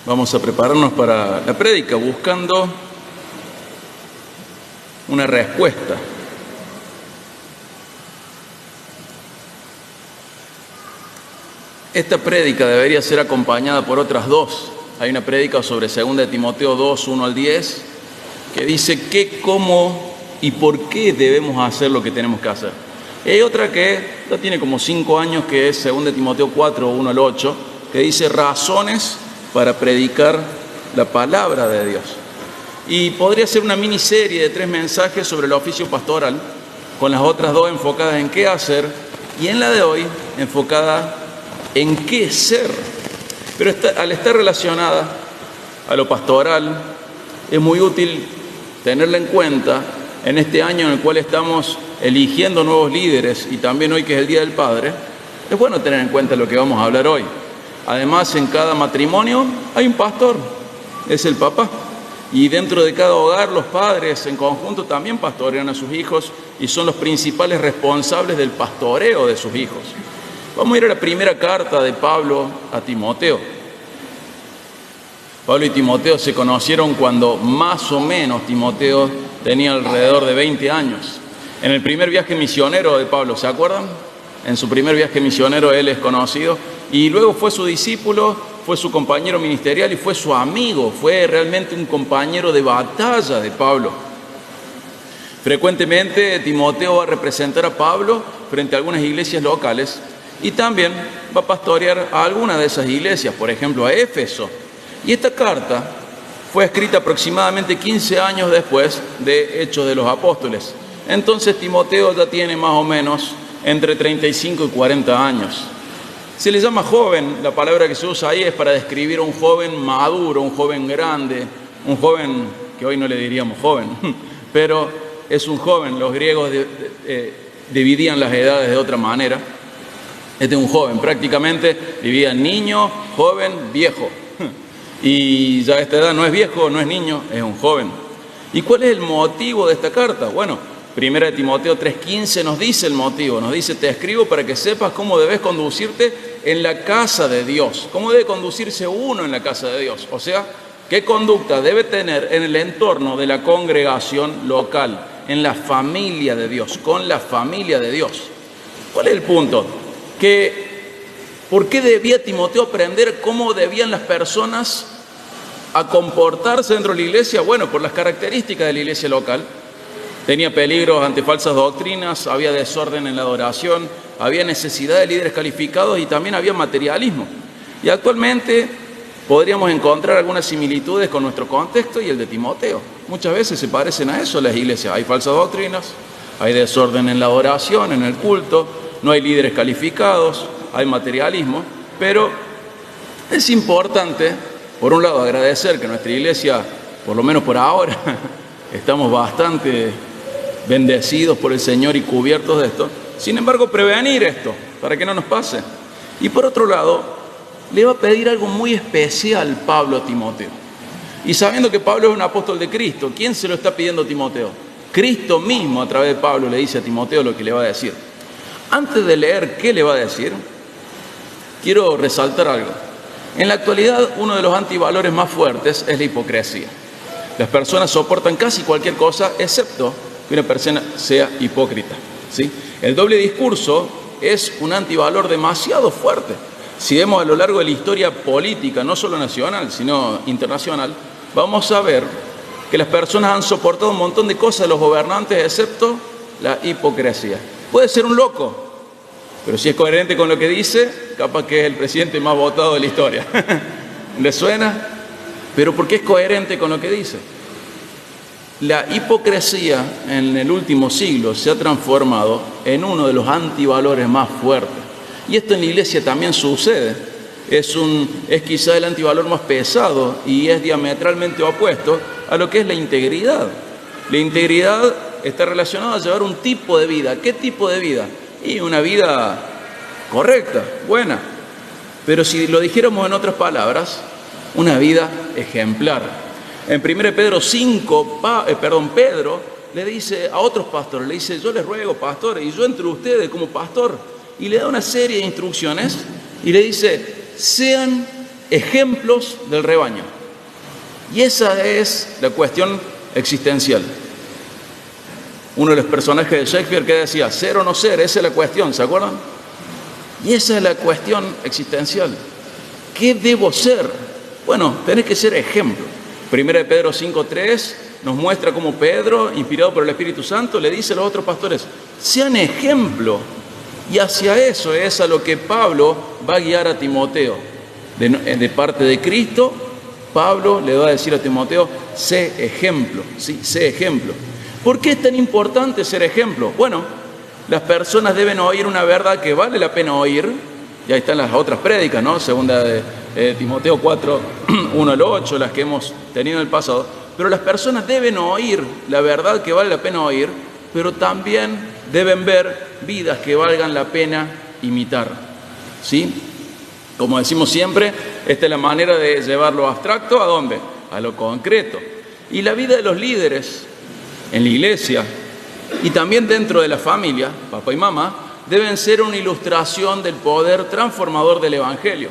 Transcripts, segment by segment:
Vamos a prepararnos para la prédica buscando una respuesta. Esta prédica debería ser acompañada por otras dos. Hay una prédica sobre 2 Timoteo 2, 1 al 10, que dice qué, cómo y por qué debemos hacer lo que tenemos que hacer. Y hay otra que ya tiene como 5 años, que es 2 Timoteo 4, 1 al 8, que dice razones para predicar la palabra de Dios. Y podría ser una miniserie de 3 mensajes sobre el oficio pastoral, con las otras 2 enfocadas en qué hacer, y en la de hoy enfocada en qué ser. Pero al estar relacionada a lo pastoral, es muy útil tenerla en cuenta en este año en el cual estamos eligiendo nuevos líderes, y también hoy que es el Día del Padre. Es bueno tener en cuenta lo que vamos a hablar hoy. Además, en cada matrimonio hay un pastor, es el papá. Y dentro de cada hogar, los padres en conjunto también pastorean a sus hijos y son los principales responsables del pastoreo de sus hijos. Vamos a ir a la primera carta de Pablo a Timoteo. Pablo y Timoteo se conocieron cuando más o menos Timoteo tenía alrededor de 20 años. En el primer viaje misionero de Pablo, ¿se acuerdan? En su primer viaje misionero él es conocido y luego fue su discípulo, fue su compañero ministerial y fue su amigo, fue realmente un compañero de batalla de Pablo. Frecuentemente Timoteo va a representar a Pablo frente a algunas iglesias locales y también va a pastorear a algunas de esas iglesias, por ejemplo a Éfeso. Y esta carta fue escrita aproximadamente 15 años después de Hechos de los Apóstoles. Entonces Timoteo ya tiene más o menos entre 35 y 40 años. Se le llama joven, la palabra que se usa ahí es para describir a un joven maduro, un joven grande, un joven que hoy no le diríamos joven, pero es un joven. Los griegos dividían las edades de otra manera. Este es un joven, prácticamente dividían niño, joven, viejo. Y ya a esta edad no es viejo, no es niño, es un joven. ¿Y cuál es el motivo de esta carta? Bueno, 1 Timoteo 3:15 nos dice el motivo, nos dice: te escribo para que sepas cómo debes conducirte en la casa de Dios, cómo debe conducirse uno en la casa de Dios, o sea, qué conducta debe tener en el entorno de la congregación local, en la familia de Dios, con la familia de Dios. ¿Cuál es el punto? ¿Por qué debía Timoteo aprender cómo debían las personas a comportarse dentro de la iglesia? Bueno, por las características de la iglesia local. Tenía peligros ante falsas doctrinas, había desorden en la adoración, había necesidad de líderes calificados y también había materialismo. Y actualmente podríamos encontrar algunas similitudes con nuestro contexto y el de Timoteo. Muchas veces se parecen a eso las iglesias. Hay falsas doctrinas, hay desorden en la adoración, en el culto, no hay líderes calificados, hay materialismo. Pero es importante, por un lado, agradecer que nuestra iglesia, por lo menos por ahora, estamos bastante bendecidos por el Señor y cubiertos de esto. Sin embargo, prevenir esto para que no nos pase. Y por otro lado, le va a pedir algo muy especial Pablo a Timoteo. Y sabiendo que Pablo es un apóstol de Cristo, ¿quién se lo está pidiendo a Timoteo? Cristo mismo a través de Pablo le dice a Timoteo lo que le va a decir. Antes de leer qué le va a decir, quiero resaltar algo. En la actualidad, uno de los antivalores más fuertes es la hipocresía. Las personas soportan casi cualquier cosa, excepto que una persona sea hipócrita, ¿sí? El doble discurso es un antivalor demasiado fuerte. Si vemos a lo largo de la historia política, no solo nacional, sino internacional, vamos a ver que las personas han soportado un montón de cosas de los gobernantes, excepto la hipocresía. Puede ser un loco, pero si es coherente con lo que dice, capaz que es el presidente más votado de la historia. ¿Le suena? Pero porque es coherente con lo que dice. La hipocresía en el último siglo se ha transformado en uno de los antivalores más fuertes. Y esto en la iglesia también sucede. Es quizá el antivalor más pesado y es diametralmente opuesto a lo que es la integridad. La integridad está relacionada a llevar un tipo de vida. ¿Qué tipo de vida? Y una vida correcta, buena. Pero si lo dijéramos en otras palabras, una vida ejemplar. En 1 Pedro 5, Pedro le dice a otros pastores, le dice: yo les ruego, pastores, y yo entre ustedes como pastor, y le da una serie de instrucciones y le dice: sean ejemplos del rebaño. Y esa es la cuestión existencial. Uno de los personajes de Shakespeare que decía, ser o no ser, esa es la cuestión, ¿se acuerdan? Y esa es la cuestión existencial. ¿Qué debo ser? Bueno, tenés que ser ejemplo. Primera de Pedro 5:3 nos muestra cómo Pedro, inspirado por el Espíritu Santo, le dice a los otros pastores, sean ejemplo. Y hacia eso es a lo que Pablo va a guiar a Timoteo. De parte de Cristo, Pablo le va a decir a Timoteo, sé ejemplo, ¿sí? Sé ejemplo. ¿Por qué es tan importante ser ejemplo? Bueno, las personas deben oír una verdad que vale la pena oír. Y ahí están las otras prédicas, ¿no? Segunda de Timoteo 4, 1 al 8, las que hemos tenido en el pasado. Pero las personas deben oír la verdad que vale la pena oír, pero también deben ver vidas que valgan la pena imitar, ¿sí? Como decimos siempre, esta es la manera de llevar lo abstracto, ¿a dónde? A lo concreto. Y la vida de los líderes en la iglesia y también dentro de la familia, papá y mamá, deben ser una ilustración del poder transformador del Evangelio.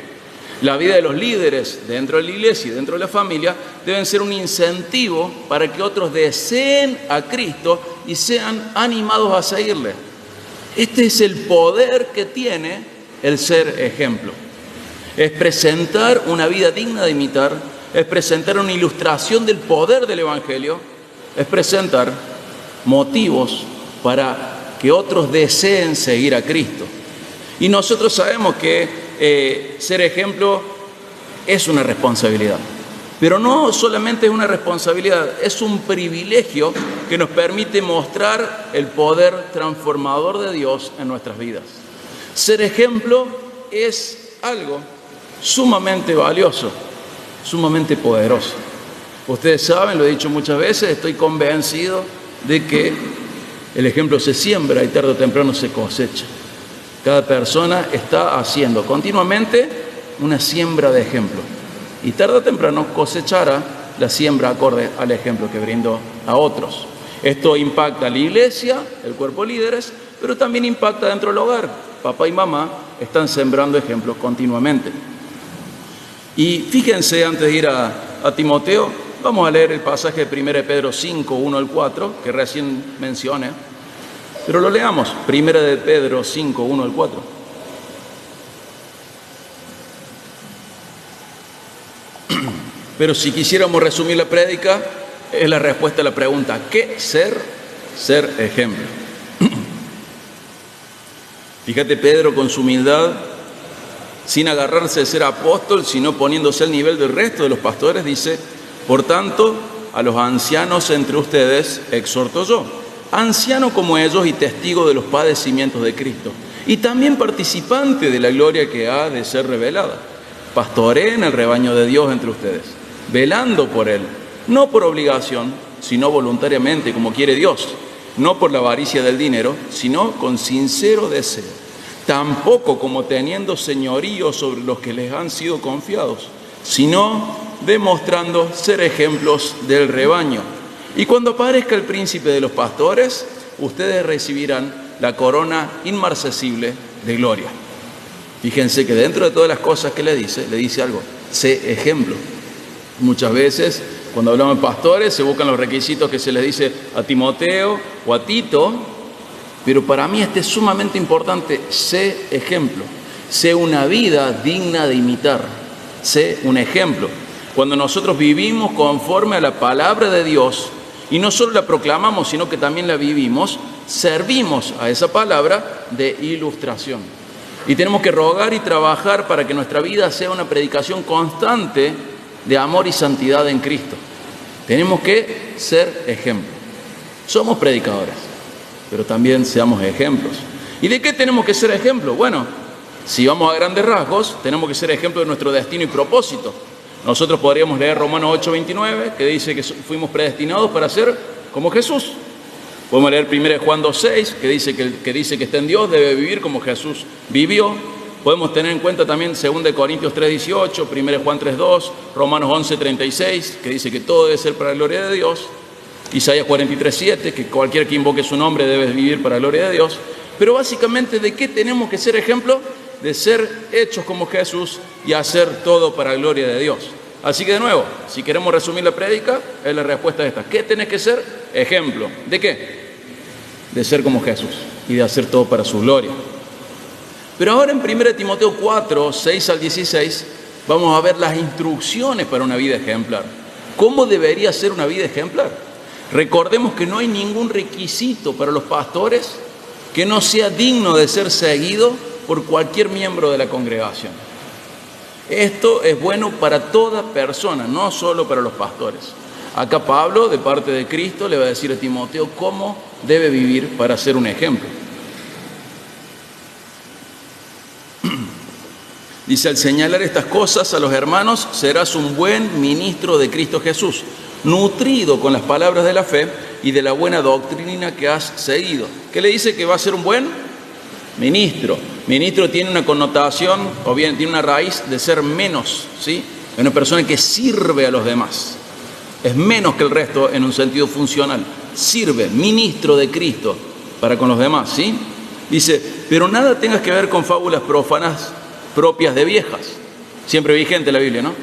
La vida de los líderes dentro de la iglesia y dentro de la familia deben ser un incentivo para que otros deseen a Cristo y sean animados a seguirle. Este es el poder que tiene el ser ejemplo. Es presentar una vida digna de imitar, es presentar una ilustración del poder del Evangelio, es presentar motivos para que otros deseen seguir a Cristo. Y nosotros sabemos que ser ejemplo es una responsabilidad. Pero no solamente es una responsabilidad, es un privilegio que nos permite mostrar el poder transformador de Dios en nuestras vidas. Ser ejemplo es algo sumamente valioso, sumamente poderoso. Ustedes saben, lo he dicho muchas veces, estoy convencido de que el ejemplo se siembra y tarde o temprano se cosecha. Cada persona está haciendo continuamente una siembra de ejemplo y tarde o temprano cosechará la siembra acorde al ejemplo que brindó a otros. Esto impacta a la iglesia, el cuerpo de líderes, pero también impacta dentro del hogar. Papá y mamá están sembrando ejemplos continuamente. Y fíjense, antes de ir a Timoteo, vamos a leer el pasaje de 1 Pedro 5, 1 al 4, que recién mencioné. Pero lo leamos, 1 Pedro 5, 1 al 4. Pero si quisiéramos resumir la prédica, es la respuesta a la pregunta, ¿qué ser? Ser ejemplo. Fíjate Pedro con su humildad, sin agarrarse de ser apóstol, sino poniéndose al nivel del resto de los pastores, dice, por tanto, a los ancianos entre ustedes exhorto yo, anciano como ellos y testigo de los padecimientos de Cristo, y también participante de la gloria que ha de ser revelada. Pastoreen el rebaño de Dios entre ustedes, velando por él, no por obligación, sino voluntariamente, como quiere Dios, no por la avaricia del dinero, sino con sincero deseo, tampoco como teniendo señorío sobre los que les han sido confiados, sino demostrando ser ejemplos del rebaño. Y cuando aparezca el príncipe de los pastores, ustedes recibirán la corona inmarcesible de gloria. Fíjense que dentro de todas las cosas que le dice algo, sé ejemplo. Muchas veces, cuando hablamos de pastores, se buscan los requisitos que se les dice a Timoteo o a Tito, pero para mí este es sumamente importante, sé ejemplo, sé una vida digna de imitar, sé un ejemplo. Cuando nosotros vivimos conforme a la palabra de Dios, y no solo la proclamamos, sino que también la vivimos, servimos a esa palabra de ilustración. Y tenemos que rogar y trabajar para que nuestra vida sea una predicación constante de amor y santidad en Cristo. Tenemos que ser ejemplo. Somos predicadores, pero también seamos ejemplos. ¿Y de qué tenemos que ser ejemplo? Bueno, si vamos a grandes rasgos, tenemos que ser ejemplo de nuestro destino y propósito. Nosotros podríamos leer Romanos 8:29, que dice que fuimos predestinados para ser como Jesús. Podemos leer 1 Juan 2:6, que dice que está en Dios, debe vivir como Jesús vivió. Podemos tener en cuenta también 2 Corintios 3:18, 1 Juan 3:2, Romanos 11:36, que dice que todo debe ser para la gloria de Dios. Isaías 43:7, que cualquier que invoque su nombre debe vivir para la gloria de Dios. Pero básicamente, ¿de qué tenemos que ser ejemplo? de ser hechos como Jesús y hacer todo para la gloria de Dios. Así que de nuevo, si queremos resumir la prédica, es la respuesta esta. ¿Qué tenés que ser? Ejemplo. ¿De qué? De ser como Jesús y de hacer todo para su gloria. Pero ahora en 1 Timoteo 4, 6 al 16, vamos a ver las instrucciones para una vida ejemplar. ¿Cómo debería ser una vida ejemplar? Recordemos que no hay ningún requisito para los pastores que no sea digno de ser seguido por cualquier miembro de la congregación. Esto es bueno para toda persona, no solo para los pastores. Acá Pablo, de parte de Cristo, le va a decir a Timoteo cómo debe vivir para ser un ejemplo. Dice, al señalar estas cosas a los hermanos, serás un buen ministro de Cristo Jesús, nutrido con las palabras de la fe y de la buena doctrina que has seguido. ¿Qué le dice que va a ser un buen ministro? Ministro tiene una connotación, o bien tiene una raíz de ser menos, ¿sí? Es una persona que sirve a los demás. Es menos que el resto en un sentido funcional. Sirve, ministro de Cristo para con los demás, ¿sí? Dice, pero nada tengas que ver con fábulas profanas propias de viejas. Siempre vigente la Biblia, ¿no?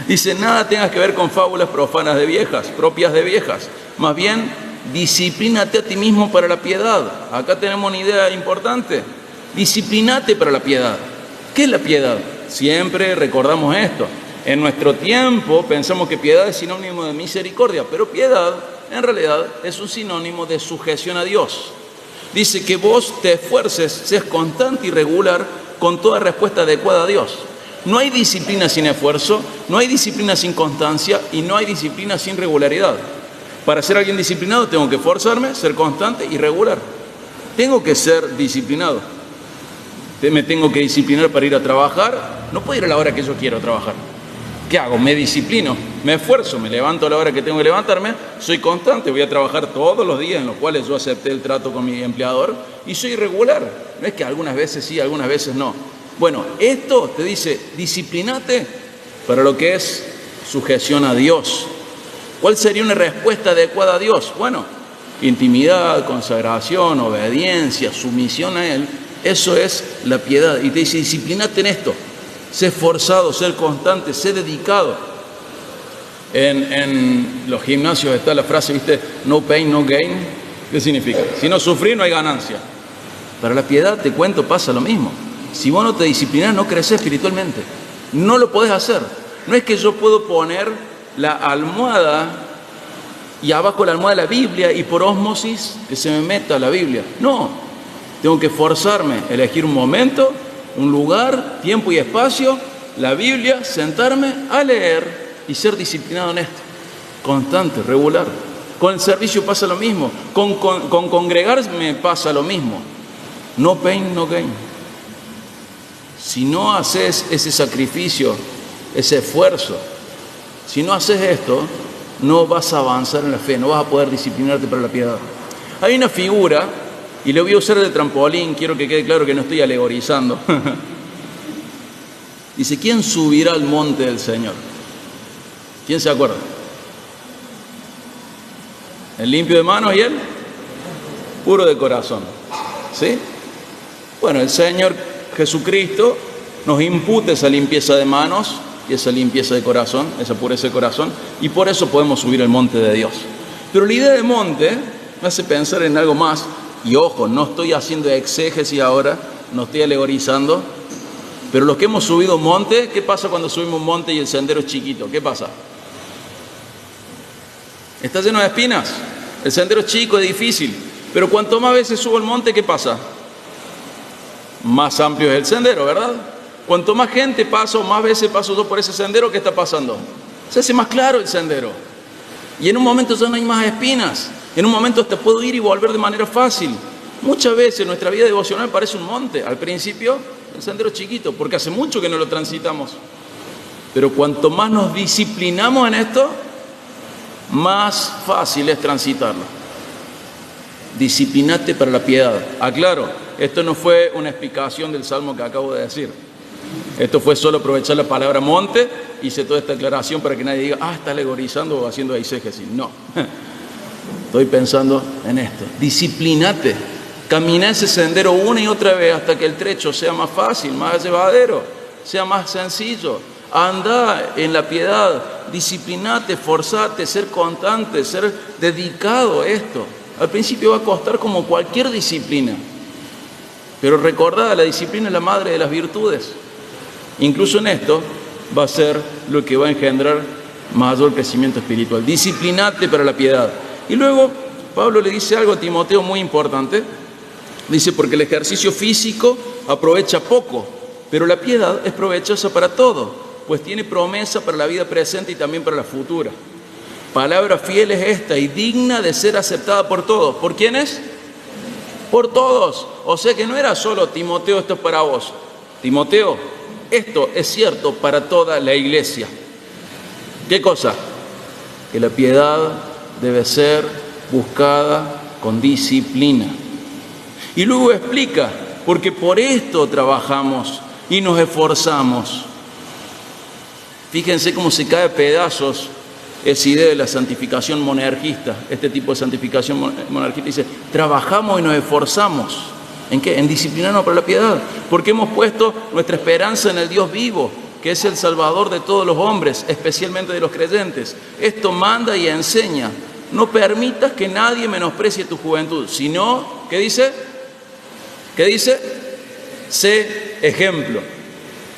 Dice, nada tengas que ver con fábulas profanas de viejas, propias de viejas. Más bien, disciplínate a ti mismo para la piedad. Acá tenemos una idea importante. Disciplínate para la piedad. ¿Qué es la piedad? Siempre recordamos esto. En nuestro tiempo pensamos que piedad es sinónimo de misericordia, pero piedad en realidad es un sinónimo de sujeción a Dios. Dice que vos te esfuerces, seas constante y regular con toda respuesta adecuada a Dios. No hay disciplina sin esfuerzo, no hay disciplina sin constancia y no hay disciplina sin regularidad. Para ser alguien disciplinado tengo que esforzarme, ser constante y regular. Tengo que ser disciplinado. Me tengo que disciplinar para ir a trabajar. No puedo ir a la hora que yo quiero trabajar. ¿Qué hago? Me disciplino, me esfuerzo, me levanto a la hora que tengo que levantarme, soy constante, voy a trabajar todos los días en los cuales yo acepté el trato con mi empleador y soy regular. No es que algunas veces sí, algunas veces no. Bueno, esto te dice, disciplinate para lo que es sujeción a Dios. ¿Cuál sería una respuesta adecuada a Dios? Bueno, intimidad, consagración, obediencia, sumisión a Él. Eso es la piedad. Y te dice, disciplinate en esto. Sé esforzado, sé constante, sé dedicado. En los gimnasios está la frase, ¿viste? No pain, no gain. ¿Qué significa? Si no sufrir, no hay ganancia. Para la piedad, te cuento, pasa lo mismo. Si vos no te disciplinás, no creces espiritualmente. No lo podés hacer. No es que yo puedo poner la almohada y abajo la almohada la Biblia y por ósmosis que se me meta la Biblia. No. Tengo que esforzarme, elegir un momento, un lugar, tiempo y espacio, la Biblia, sentarme a leer y ser disciplinado en esto. Constante, regular. Con el servicio pasa lo mismo. Con congregarme pasa lo mismo. No pain, no gain. Si no haces ese sacrificio, ese esfuerzo, si no haces esto, no vas a avanzar en la fe, no vas a poder disciplinarte para la piedad. Hay una figura, y lo voy a usar de trampolín, quiero que quede claro que no estoy alegorizando. Dice, ¿quién subirá al monte del Señor? ¿Quién se acuerda? ¿El limpio de manos y el puro de corazón? ¿Sí? Bueno, el Señor Jesucristo nos imputa esa limpieza de manos y esa limpieza de corazón, esa pureza de corazón, y por eso podemos subir al monte de Dios. Pero la idea de monte me hace pensar en algo más, y ojo, no estoy haciendo exégesis ahora, no estoy alegorizando, pero los que hemos subido un monte, ¿qué pasa cuando subimos un monte y el sendero es chiquito? ¿Qué pasa? Está lleno de espinas, el sendero es chico, es difícil, pero cuanto más veces subo el monte, ¿qué pasa? Más amplio es el sendero, ¿verdad? Cuanto más gente pasa o más veces paso yo por ese sendero, ¿qué está pasando? Se hace más claro el sendero. Y en un momento ya no hay más espinas. En un momento hasta puedo ir y volver de manera fácil. Muchas veces nuestra vida devocional parece un monte. Al principio, el sendero es chiquito, porque hace mucho que no lo transitamos. Pero cuanto más nos disciplinamos en esto, más fácil es transitarlo. Disciplinate para la piedad. Aclaro, esto no fue una explicación del salmo que acabo de decir. Esto fue solo aprovechar la palabra monte, hice toda esta aclaración para que nadie diga, está alegorizando o haciendo exégesis. No, estoy pensando en esto. Disciplinate Camina ese sendero una y otra vez hasta que el trecho sea más fácil, más llevadero, sea más sencillo. Anda en la piedad, disciplinate, esforzate, ser constante, ser dedicado a esto. Al principio va a costar como cualquier disciplina, pero recordad, la disciplina es la madre de las virtudes. Incluso en esto va a ser lo que va a engendrar mayor crecimiento espiritual. Disciplinate para la piedad. Y luego Pablo le dice algo a Timoteo muy importante. Dice, porque el ejercicio físico aprovecha poco, pero la piedad es provechosa para todo, pues tiene promesa para la vida presente y también para la futura. Palabra fiel es esta y digna de ser aceptada por todos. ¿Por quiénes? Por todos. O sea que no era solo Timoteo, esto es para vos. Timoteo, esto es cierto para toda la iglesia. ¿Qué cosa? Que la piedad debe ser buscada con disciplina. Y luego explica, porque por esto trabajamos y nos esforzamos. Fíjense cómo se cae a pedazos esa idea de la santificación monergista. Este tipo de santificación monergista dice, trabajamos y nos esforzamos. ¿En qué? En disciplinarnos para la piedad. Porque hemos puesto nuestra esperanza en el Dios vivo, que es el Salvador de todos los hombres, especialmente de los creyentes. Esto manda y enseña. No permitas que nadie menosprecie tu juventud, sino, ¿qué dice? ¿Qué dice? Sé ejemplo.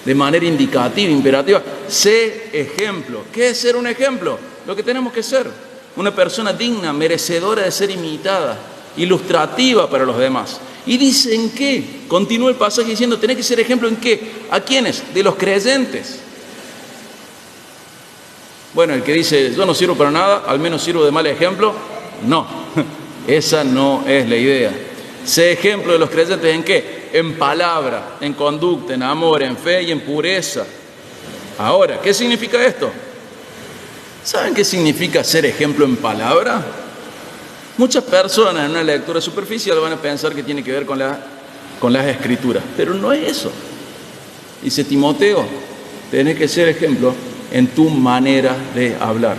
De manera indicativa, imperativa. Sé ejemplo. ¿Qué es ser un ejemplo? Lo que tenemos que ser. Una persona digna, merecedora de ser imitada, ilustrativa para los demás. Y dice en qué. Continúa el pasaje diciendo, tenés que ser ejemplo en qué. ¿A quiénes? De los creyentes. Bueno, el que dice, yo no sirvo para nada, al menos sirvo de mal ejemplo. No, esa no es la idea. Sé ejemplo de los creyentes ¿en qué? En palabra, en conducta, en amor, en fe y en pureza. Ahora, ¿qué significa esto? ¿Saben qué significa ser ejemplo en palabra? Muchas personas en una lectura superficial van a pensar que tiene que ver con las escrituras, pero no es eso. Dice Timoteo, tenés que ser ejemplo en tu manera de hablar.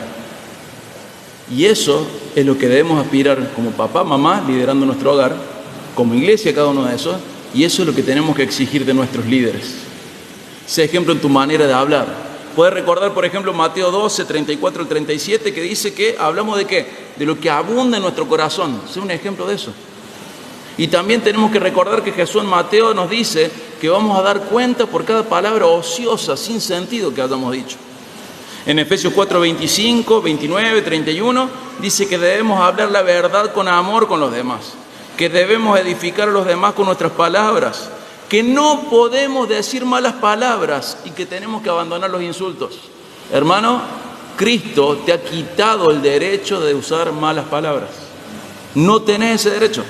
Y eso es lo que debemos aspirar como papá, mamá, liderando nuestro hogar, como iglesia, cada uno de esos, y eso es lo que tenemos que exigir de nuestros líderes. Sé ejemplo en tu manera de hablar. Puedes recordar, por ejemplo, Mateo 12, 34 al 37, que dice que hablamos de qué? De lo que abunda en nuestro corazón. Sé un ejemplo de eso. Y también tenemos que recordar que Jesús en Mateo nos dice que vamos a dar cuenta por cada palabra ociosa, sin sentido que hayamos dicho. En Efesios 4, 25, 29, 31, dice que debemos hablar la verdad con amor con los demás, que debemos edificar a los demás con nuestras palabras, que no podemos decir malas palabras y que tenemos que abandonar los insultos. Hermano, Cristo te ha quitado el derecho de usar malas palabras. No tenés ese derecho.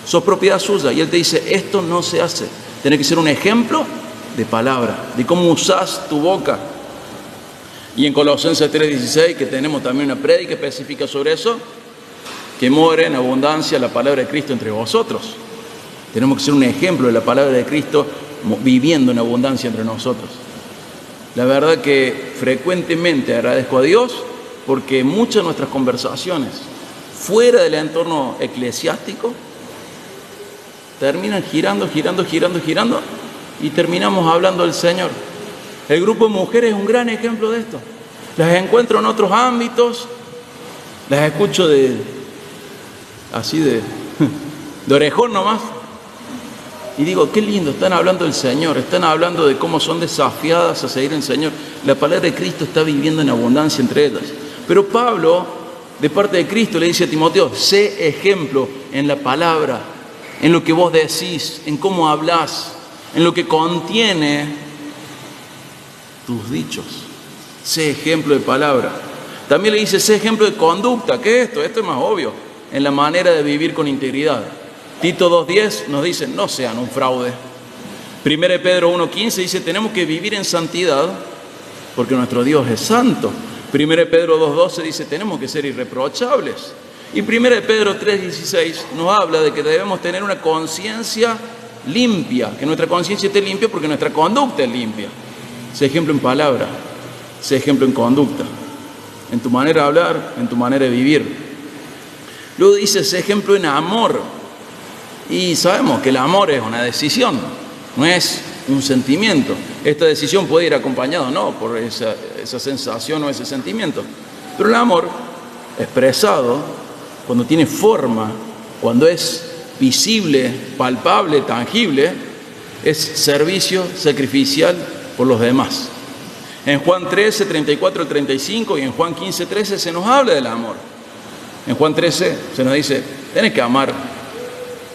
Sos propiedad suya. Y Él te dice, esto no se hace. Tenés que ser un ejemplo de palabra, de cómo usás tu boca. Y en Colosenses 3:16, que tenemos también una prédica específica sobre eso, que more en abundancia la palabra de Cristo entre vosotros. Tenemos que ser un ejemplo de la palabra de Cristo viviendo en abundancia entre nosotros. La verdad que frecuentemente agradezco a Dios porque muchas de nuestras conversaciones fuera del entorno eclesiástico terminan girando y terminamos hablando del Señor. El grupo de mujeres es un gran ejemplo de esto. Las encuentro en otros ámbitos, las escucho de orejón nomás. Y digo, qué lindo, están hablando del Señor, están hablando de cómo son desafiadas a seguir al Señor. La palabra de Cristo está viviendo en abundancia entre ellas. Pero Pablo, de parte de Cristo, le dice a Timoteo, sé ejemplo en la palabra, en lo que vos decís, en cómo hablás, en lo que contiene tus dichos. Sé ejemplo de palabra. También le dice, sé ejemplo de conducta. ¿Qué es esto? Esto es más obvio. En la manera de vivir con integridad. Tito 2:10 nos dice, no sean un fraude. 1 Pedro 1:15 dice, tenemos que vivir en santidad porque nuestro Dios es santo. 1 Pedro 2:12 dice, tenemos que ser irreprochables. Y 1 Pedro 3:16 nos habla de que debemos tener una conciencia limpia, que nuestra conciencia esté limpia porque nuestra conducta es limpia. Sé ejemplo en palabra, sé ejemplo en conducta, en tu manera de hablar, en tu manera de vivir. Luego dice, sé ejemplo en amor. Y sabemos que el amor es una decisión, no es un sentimiento. Esta decisión puede ir acompañada o no por esa sensación o ese sentimiento. Pero el amor expresado, cuando tiene forma, cuando es visible, palpable, tangible, es servicio sacrificial por los demás. En Juan 13, 34 al 35 y en Juan 15, 13 se nos habla del amor. En Juan 13 se nos dice, tenés que amar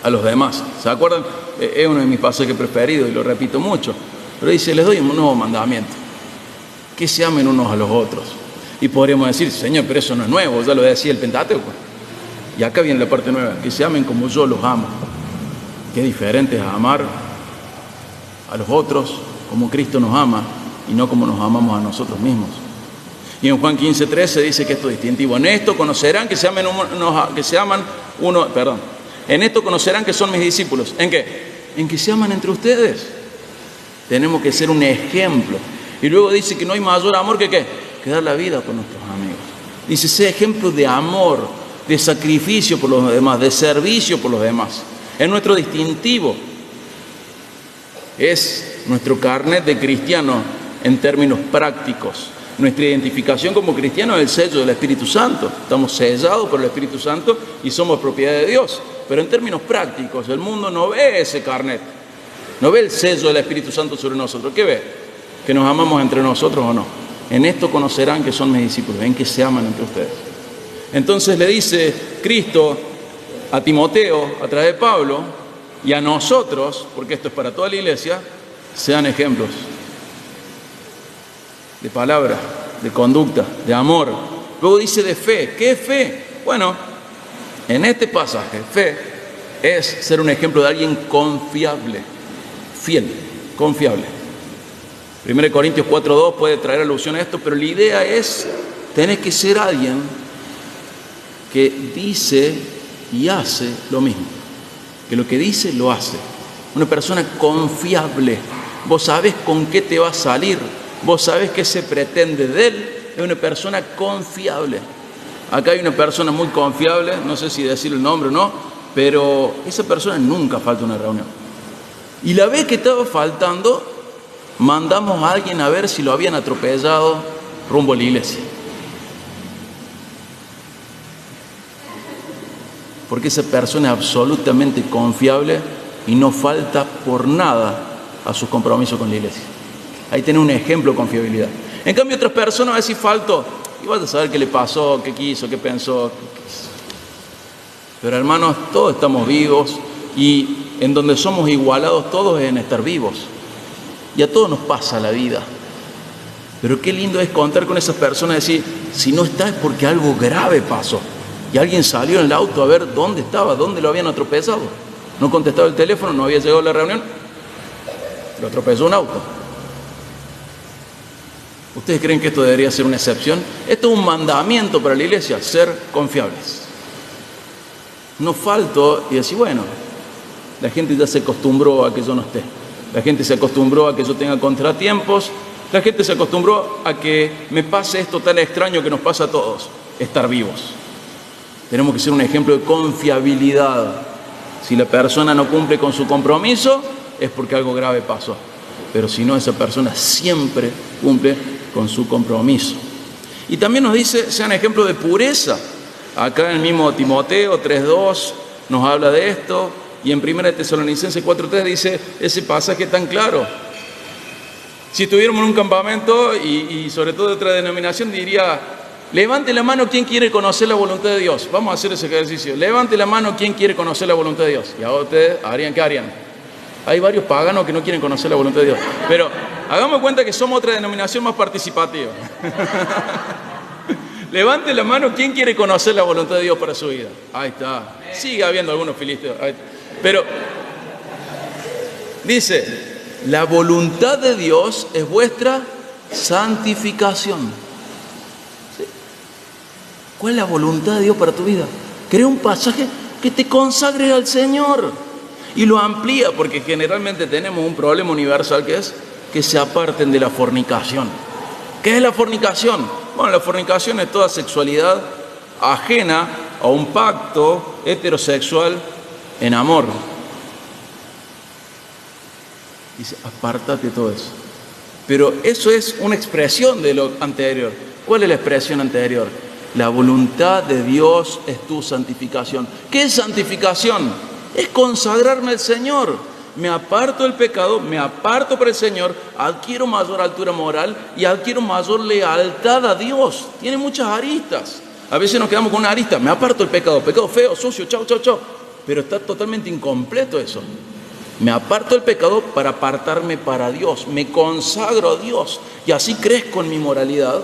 a los demás. ¿Se acuerdan? Es uno de mis pasajes preferidos y lo repito mucho. Pero dice, les doy un nuevo mandamiento, que se amen unos a los otros. Y podríamos decir, Señor, pero eso no es nuevo, ya lo decía el Pentateuco. Y acá viene la parte nueva, que se amen como yo los amo. Qué diferente es amar a los otros como Cristo nos ama y no como nos amamos a nosotros mismos. Y en Juan 15, 13 dice que esto es distintivo. En esto conocerán que se aman En esto conocerán que son mis discípulos. ¿En qué? En que se aman entre ustedes. Tenemos que ser un ejemplo. Y luego dice que no hay mayor amor que ¿qué? Que dar la vida por nuestros amigos. Dice, sé ejemplo de amor, de sacrificio por los demás, de servicio por los demás. Es nuestro distintivo. Es nuestro carnet de cristiano en términos prácticos. Nuestra identificación como cristiano es el sello del Espíritu Santo. Estamos sellados por el Espíritu Santo y somos propiedad de Dios. Pero en términos prácticos, el mundo no ve ese carnet. No ve el sello del Espíritu Santo sobre nosotros. ¿Qué ve? Que nos amamos entre nosotros o no. En esto conocerán que son mis discípulos, en que se aman entre ustedes. Entonces le dice Cristo a Timoteo, a través de Pablo, y a nosotros, porque esto es para toda la iglesia, sean ejemplos de palabra, de conducta, de amor. Luego dice de fe. ¿Qué es fe? Bueno, en este pasaje, fe es ser un ejemplo de alguien confiable, fiel, confiable. 1 Corintios 4:2 puede traer alusión a esto, pero la idea es, tenés que ser alguien que dice y hace lo mismo. Que lo que dice, lo hace. Una persona confiable. Vos sabés con qué te va a salir. Vos sabés qué se pretende de él. Es una persona confiable. Acá hay una persona muy confiable, no sé si decir el nombre o no, pero esa persona nunca falta una reunión. Y la vez que estaba faltando, mandamos a alguien a ver si lo habían atropellado rumbo a la iglesia. Porque esa persona es absolutamente confiable y no falta por nada a sus compromisos con la iglesia. Ahí tenés un ejemplo de confiabilidad. En cambio, otras personas a veces faltó y vas a saber qué le pasó, qué quiso, qué pensó, qué quiso. Pero hermanos, todos estamos vivos y en donde somos igualados todos es en estar vivos. Y a todos nos pasa la vida. Pero qué lindo es contar con esas personas y decir, si no está es porque algo grave pasó. Y alguien salió en el auto a ver dónde estaba, dónde lo habían atropellado. No contestaba el teléfono, no había llegado a la reunión. Lo atropelló un auto. ¿Ustedes creen que esto debería ser una excepción? Esto es un mandamiento para la iglesia, ser confiables. No falto y decir, bueno, la gente ya se acostumbró a que yo no esté. La gente se acostumbró a que yo tenga contratiempos. La gente se acostumbró a que me pase esto tan extraño que nos pasa a todos, estar vivos. Tenemos que ser un ejemplo de confiabilidad. Si la persona no cumple con su compromiso, es porque algo grave pasó. Pero si no, esa persona siempre cumple con su compromiso. Y también nos dice, sean ejemplo de pureza. Acá en el mismo Timoteo 3:2 nos habla de esto. Y en 1 Tesalonicenses 4:3 dice ese pasaje tan claro. Si estuviéramos en un campamento y sobre todo de otra denominación, diría, levante la mano quien quiere conocer la voluntad de Dios. Vamos a hacer ese ejercicio. Levante la mano quien quiere conocer la voluntad de Dios. Y ahora ustedes harían, ¿qué harían? Hay varios paganos que no quieren conocer la voluntad de Dios. Pero hagamos cuenta que somos otra denominación más participativa. Levante la mano quien quiere conocer la voluntad de Dios para su vida. Ahí está. Sigue habiendo algunos filisteos. Pero dice, la voluntad de Dios es vuestra santificación. ¿Sí? ¿Cuál es la voluntad de Dios para tu vida? Crea un pasaje que te consagre al Señor y lo amplía, porque generalmente tenemos un problema universal que es que se aparten de la fornicación. ¿Qué es la fornicación? Bueno, la fornicación es toda sexualidad ajena a un pacto heterosexual en amor. Dice, apártate de todo eso. Pero eso es una expresión de lo anterior. ¿Cuál es la expresión anterior? La voluntad de Dios es tu santificación. ¿Qué es santificación? Es consagrarme al Señor. Me aparto del pecado, me aparto para el Señor, adquiero mayor altura moral y adquiero mayor lealtad a Dios. Tiene muchas aristas. A veces nos quedamos con una arista, me aparto del pecado, pecado feo, sucio, chau, chau, chau. Pero está totalmente incompleto eso. Me aparto del pecado para apartarme para Dios, me consagro a Dios y así crezco en mi moralidad,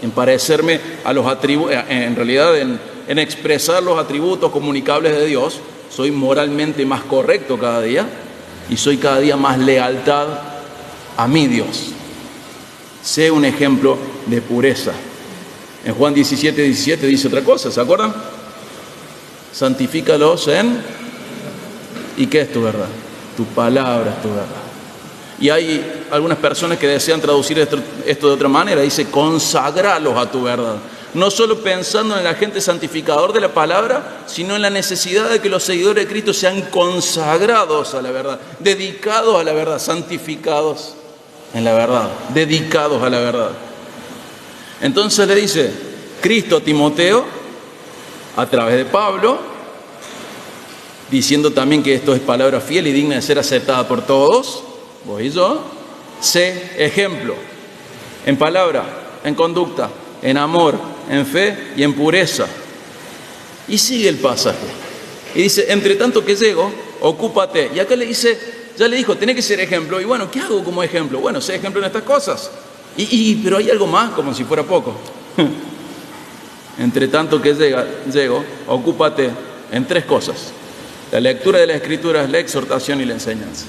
en parecerme a los atributos, en realidad en expresar los atributos comunicables de Dios. Soy moralmente más correcto cada día y soy cada día más lealtad a mi Dios. Sé un ejemplo de pureza. En Juan 17:17 dice otra cosa, ¿se acuerdan? Santifícalos en... ¿Y qué es tu verdad? Tu palabra es tu verdad. Y hay algunas personas que desean traducir esto de otra manera. Dice, consagralos a tu verdad. No solo pensando en el agente santificador de la palabra, sino en la necesidad de que los seguidores de Cristo sean consagrados a la verdad, dedicados a la verdad, santificados en la verdad, dedicados a la verdad. Entonces le dice Cristo a Timoteo, a través de Pablo, diciendo también que esto es palabra fiel y digna de ser aceptada por todos, vos y yo. Sé ejemplo en palabra, en conducta, en amor, en fe y en pureza. Y sigue el pasaje y dice, entre tanto que llego, ocúpate. Y acá le dice, ya le dijo, tenés que ser ejemplo. Y bueno, ¿qué hago como ejemplo? Bueno, sé ejemplo en estas cosas. Pero hay algo más, como si fuera poco. Entre tanto que llego, ocúpate en 3 cosas: la lectura de las Escrituras, la exhortación y la enseñanza.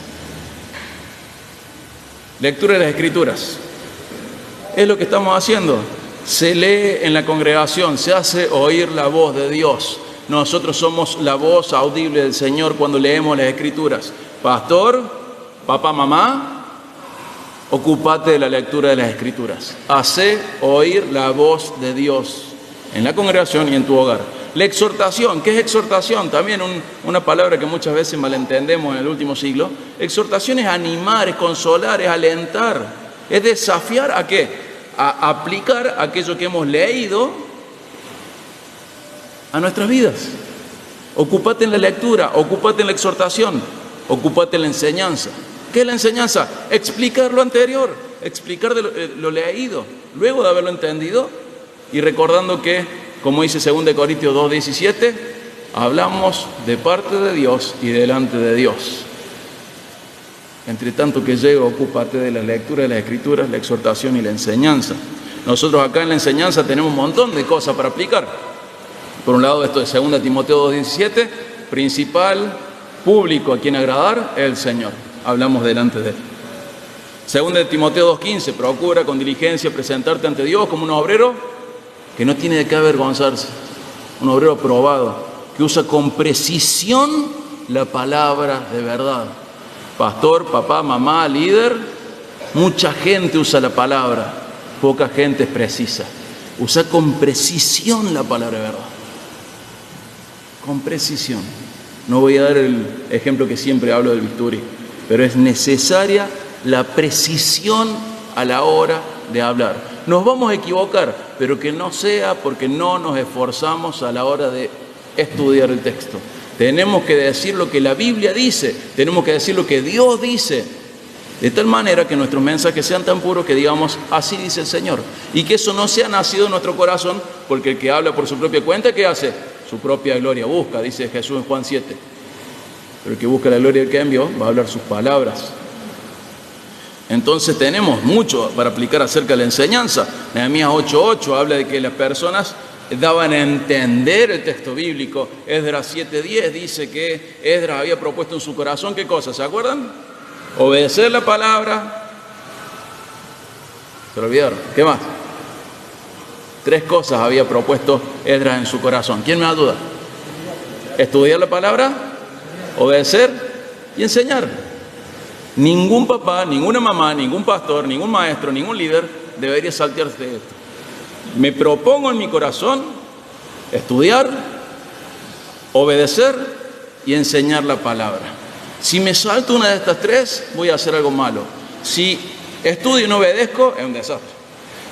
Lectura de las Escrituras es lo que estamos haciendo. Se lee en la congregación, se hace oír la voz de Dios. Nosotros somos la voz audible del Señor cuando leemos las Escrituras. Pastor, papá, mamá, ocúpate de la lectura de las Escrituras. Hace oír la voz de Dios en la congregación y en tu hogar. La exhortación, ¿qué es exhortación? También una palabra que muchas veces malentendemos en el último siglo. Exhortación es animar, es consolar, es alentar, es desafiar ¿a qué? A aplicar aquello que hemos leído a nuestras vidas. Ocúpate en la lectura, ocúpate en la exhortación, ocúpate en la enseñanza. ¿Qué es la enseñanza? Explicar lo anterior, explicar lo leído, luego de haberlo entendido y recordando que, como dice 2 Corintios 2:17, hablamos de parte de Dios y delante de Dios. Entre tanto que llego, ocúpate de la lectura de las Escrituras, la exhortación y la enseñanza. Nosotros acá en la enseñanza tenemos un montón de cosas para aplicar. Por un lado, esto de 2 Timoteo 2:17, principal público a quien agradar, el Señor. Hablamos delante de Él. 2 Timoteo 2:15, procura con diligencia presentarte ante Dios como un obrero que no tiene de qué avergonzarse, un obrero aprobado, que usa con precisión la palabra de verdad. Pastor, papá, mamá, líder, mucha gente usa la palabra, poca gente es precisa. Usa con precisión la palabra de verdad. Con precisión. No voy a dar el ejemplo que siempre hablo del bisturí, pero es necesaria la precisión a la hora de hablar. Nos vamos a equivocar, pero que no sea porque no nos esforzamos a la hora de estudiar el texto. Tenemos que decir lo que la Biblia dice, tenemos que decir lo que Dios dice, de tal manera que nuestros mensajes sean tan puros que digamos, así dice el Señor. Y que eso no sea nacido en nuestro corazón, porque el que habla por su propia cuenta, ¿qué hace? Su propia gloria busca, dice Jesús en Juan 7. Pero el que busca la gloria del que envió va a hablar sus palabras. Entonces tenemos mucho para aplicar acerca de la enseñanza. Nehemías 8:8 habla de que las personas daban a entender el texto bíblico. Esdras 7:10 dice que Esdras había propuesto en su corazón, ¿qué cosa? ¿Se acuerdan? Obedecer la palabra. Se lo olvidaron. ¿Qué más? 3 cosas había propuesto Esdras en su corazón. ¿Quién me ayuda? Estudiar la palabra, obedecer y enseñar. Ningún papá, ninguna mamá, ningún pastor, ningún maestro, ningún líder debería saltearse de esto. Me propongo en mi corazón estudiar, obedecer y enseñar la palabra. Si me salto una de estas tres, voy a hacer algo malo. Si estudio y no obedezco, es un desastre.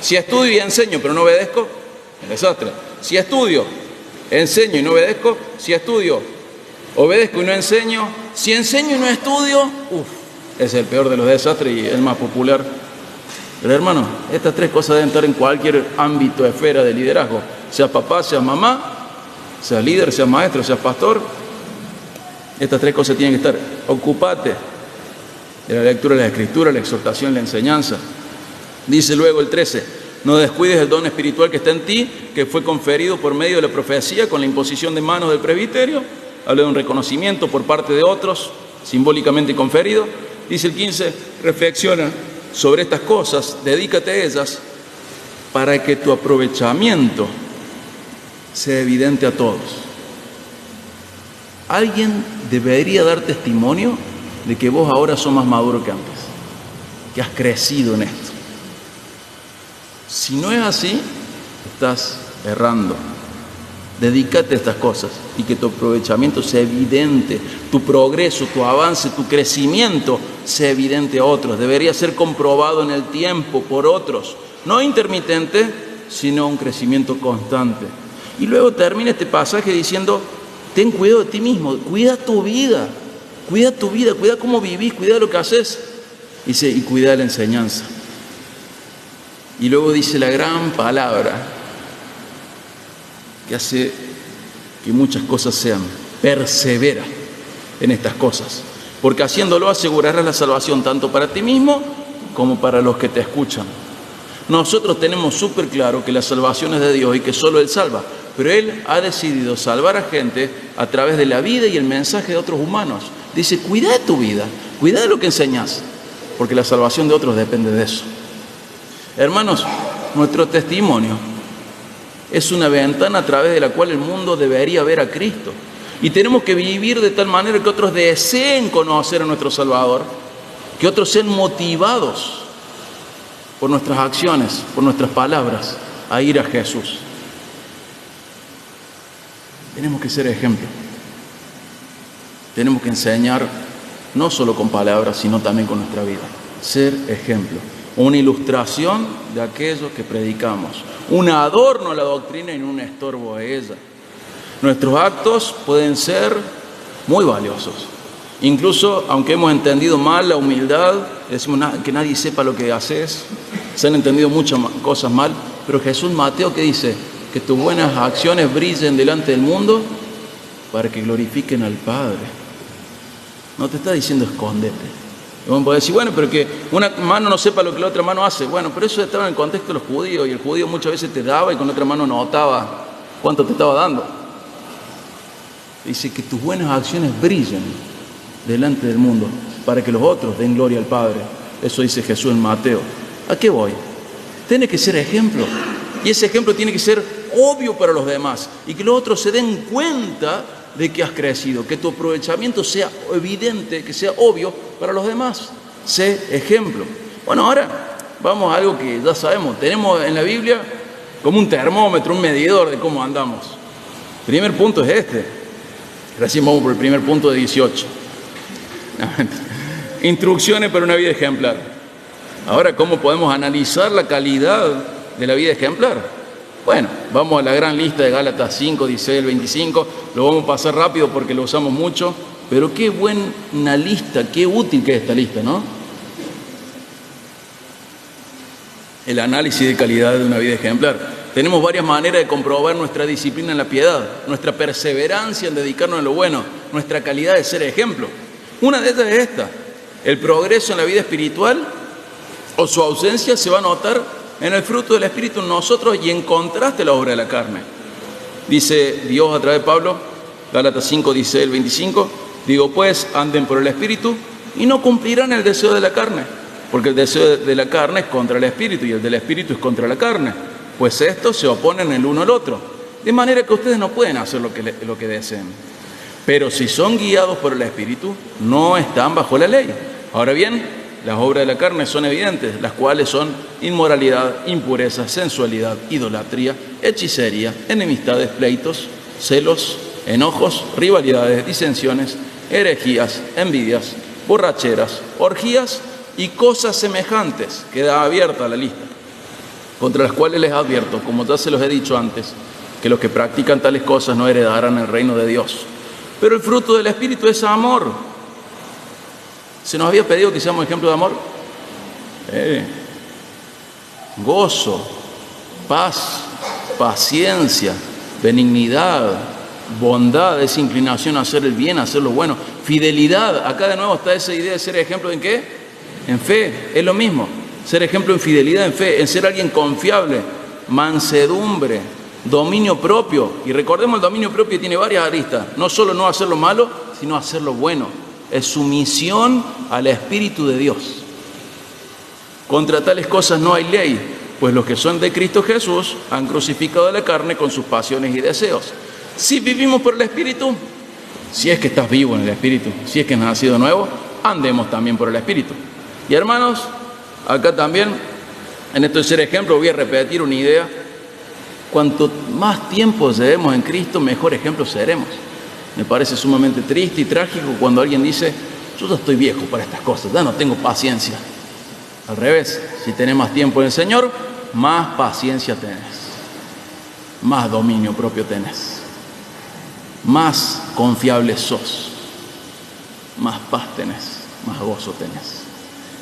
Si estudio y enseño, pero no obedezco, es un desastre. Si estudio, enseño y no obedezco, si estudio, obedezco y no enseño, si enseño y no estudio, es el peor de los desastres y el más popular. Pero hermano, estas tres cosas deben estar en cualquier ámbito, esfera de liderazgo. Seas papá, seas mamá, seas líder, seas maestro, seas pastor. Estas tres cosas tienen que estar. Ocúpate de la lectura de la Escritura, la exhortación, la enseñanza. Dice luego el 13, no descuides el don espiritual que está en ti, que fue conferido por medio de la profecía con la imposición de manos del presbiterio. Habla de un reconocimiento por parte de otros, simbólicamente conferido. Dice el 15, reflexiona sobre estas cosas, dedícate a ellas para que tu aprovechamiento sea evidente a todos. Alguien debería dar testimonio de que vos ahora sos más maduro que antes, que has crecido en esto. Si no es así, estás errando. Dedícate a estas cosas y que tu aprovechamiento sea evidente, tu progreso, tu avance, tu crecimiento sea evidente a otros. Debería ser comprobado en el tiempo por otros, no intermitente, sino un crecimiento constante. Y luego termina este pasaje diciendo, ten cuidado de ti mismo, cuida tu vida, cuida cómo vivís, cuida lo que haces. Dice, y cuida la enseñanza. Y luego dice la gran palabra que hace que muchas cosas sean, persevera en estas cosas, porque haciéndolo asegurarás la salvación tanto para ti mismo como para los que te escuchan. Nosotros tenemos súper claro que la salvación es de Dios y que solo Él salva, pero Él ha decidido salvar a gente a través de la vida y el mensaje de otros humanos. Dice, cuida de tu vida, cuida de lo que enseñas, porque la salvación de otros depende de eso. Hermanos, nuestro testimonio es una ventana a través de la cual el mundo debería ver a Cristo. Y tenemos que vivir de tal manera que otros deseen conocer a nuestro Salvador, que otros sean motivados por nuestras acciones, por nuestras palabras, a ir a Jesús. Tenemos que ser ejemplo. Tenemos que enseñar no solo con palabras, sino también con nuestra vida. Ser ejemplo. Una ilustración de aquello que predicamos. Un adorno a la doctrina y no un estorbo a ella. Nuestros actos pueden ser muy valiosos. Incluso, aunque hemos entendido mal la humildad, decimos que nadie sepa lo que haces, se han entendido muchas cosas mal, pero Jesús Mateo, ¿qué dice? Que tus buenas acciones brillen delante del mundo para que glorifiquen al Padre. No te está diciendo escóndete. Y uno puede decir, bueno, pero que una mano no sepa lo que la otra mano hace. Bueno, pero eso estaba en el contexto de los judíos, y el judío muchas veces te daba y con la otra mano notaba cuánto te estaba dando. Dice que tus buenas acciones brillen delante del mundo para que los otros den gloria al Padre. Eso dice Jesús en Mateo. ¿A qué voy? Tiene que ser ejemplo. Y ese ejemplo tiene que ser obvio para los demás. Y que los otros se den cuenta de que has crecido. Que tu aprovechamiento sea evidente, que sea obvio para los demás. Sé ejemplo. Bueno, ahora vamos a algo que ya sabemos. Tenemos en la Biblia como un termómetro, un medidor de cómo andamos. El primer punto es este. Recién vamos por el primer punto de 18. Instrucciones para una vida ejemplar. Ahora, ¿cómo podemos analizar la calidad de la vida ejemplar? Bueno, vamos a la gran lista de Gálatas 5, 16 al 25. Lo vamos a pasar rápido porque lo usamos mucho. Pero qué buena lista, qué útil que es esta lista, ¿no? El análisis de calidad de una vida ejemplar. Tenemos varias maneras de comprobar nuestra disciplina en la piedad, nuestra perseverancia en dedicarnos a lo bueno, nuestra calidad de ser ejemplo. Una de ellas es esta. El progreso en la vida espiritual o su ausencia se va a notar en el fruto del Espíritu en nosotros y en contraste a la obra de la carne. Dice Dios a través de Pablo, Gálatas 5, 16 al 25, digo pues, anden por el Espíritu y no cumplirán el deseo de la carne, porque el deseo de la carne es contra el Espíritu y el del Espíritu es contra la carne, pues estos se oponen el uno al otro, de manera que ustedes no pueden hacer lo que deseen. Pero si son guiados por el Espíritu, no están bajo la ley. Ahora bien, las obras de la carne son evidentes, las cuales son inmoralidad, impureza, sensualidad, idolatría, hechicería, enemistades, pleitos, celos, enojos, rivalidades, disensiones, herejías, envidias, borracheras, orgías y cosas semejantes. Queda abierta la lista, contra las cuales les advierto, como ya se los he dicho antes, que los que practican tales cosas no heredarán el reino de Dios. Pero el fruto del Espíritu es amor. ¿Se nos había pedido que seamos ejemplo de amor? Gozo, paz, paciencia, benignidad, bondad, esa inclinación a hacer el bien, a hacer lo bueno, fidelidad. Acá de nuevo está esa idea de ser ejemplo en ¿qué? En fe, es lo mismo. Ser ejemplo en fidelidad, en fe, en ser alguien confiable, mansedumbre, dominio propio. Y recordemos, el dominio propio tiene varias aristas. No solo no hacer lo malo, sino hacer lo bueno. Es sumisión al Espíritu de Dios. Contra tales cosas no hay ley, pues los que son de Cristo Jesús han crucificado la carne con sus pasiones y deseos. Si vivimos por el Espíritu, si es que estás vivo en el Espíritu, si es que has nacido nuevo, andemos también por el Espíritu. Y hermanos, acá también, en esto de ser ejemplo, voy a repetir una idea. Cuanto más tiempo llevemos en Cristo, mejor ejemplo seremos. Me parece sumamente triste y trágico cuando alguien dice, yo ya estoy viejo para estas cosas, ya no tengo paciencia. Al revés, si tenés más tiempo en el Señor, más paciencia tenés, más dominio propio tenés, más confiable sos, más paz tenés, más gozo tenés.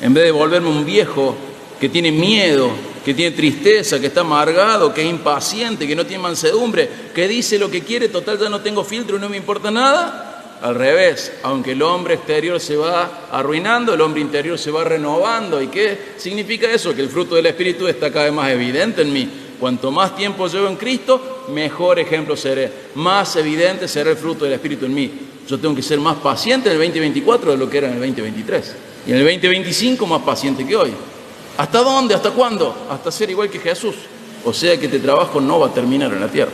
En vez de volverme un viejo que tiene miedo, que tiene tristeza, que está amargado, que es impaciente, que no tiene mansedumbre, que dice lo que quiere, total ya no tengo filtro y no me importa nada. Al revés, aunque el hombre exterior se va arruinando, el hombre interior se va renovando. ¿Y qué significa eso? Que el fruto del Espíritu está cada vez más evidente en mí. Cuanto más tiempo llevo en Cristo, mejor ejemplo seré. Más evidente será el fruto del Espíritu en mí. Yo tengo que ser más paciente en el 2024 de lo que era en el 2023. Y en el 2025 más paciente que hoy. ¿Hasta dónde? ¿Hasta cuándo? Hasta ser igual que Jesús. O sea que este trabajo no va a terminar en la tierra.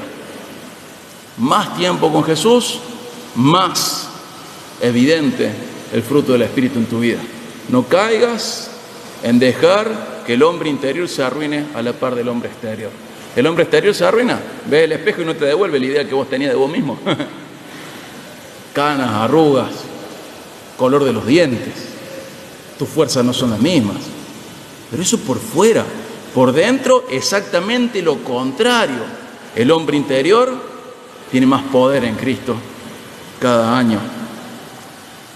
Más tiempo con Jesús, más evidente el fruto del Espíritu en tu vida. No caigas en dejar que el hombre interior se arruine a la par del hombre exterior. El hombre exterior se arruina, ves el espejo y no te devuelve la idea que vos tenías de vos mismo. Canas, arrugas, color de los dientes, tus fuerzas no son las mismas. Pero eso por fuera, por dentro exactamente lo contrario. El hombre interior tiene más poder en Cristo cada año.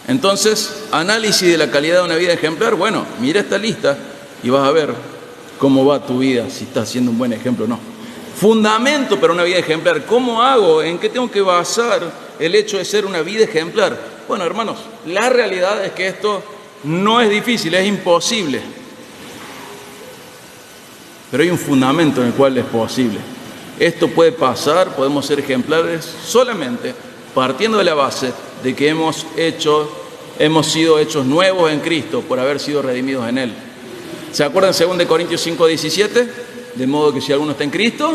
Entonces, análisis de la calidad de una vida ejemplar. Bueno, mira esta lista y vas a ver cómo va tu vida, si estás siendo un buen ejemplo o no. Fundamento para una vida ejemplar. ¿Cómo hago? ¿En qué tengo que basar el hecho de ser una vida ejemplar? Bueno, hermanos, la realidad es que esto no es difícil, es imposible. Pero hay un fundamento en el cual es posible. Esto puede pasar, podemos ser ejemplares solamente partiendo de la base de que hemos sido hechos nuevos en Cristo por haber sido redimidos en Él. ¿Se acuerdan 2 Corintios 5:17? De modo que si alguno está en Cristo,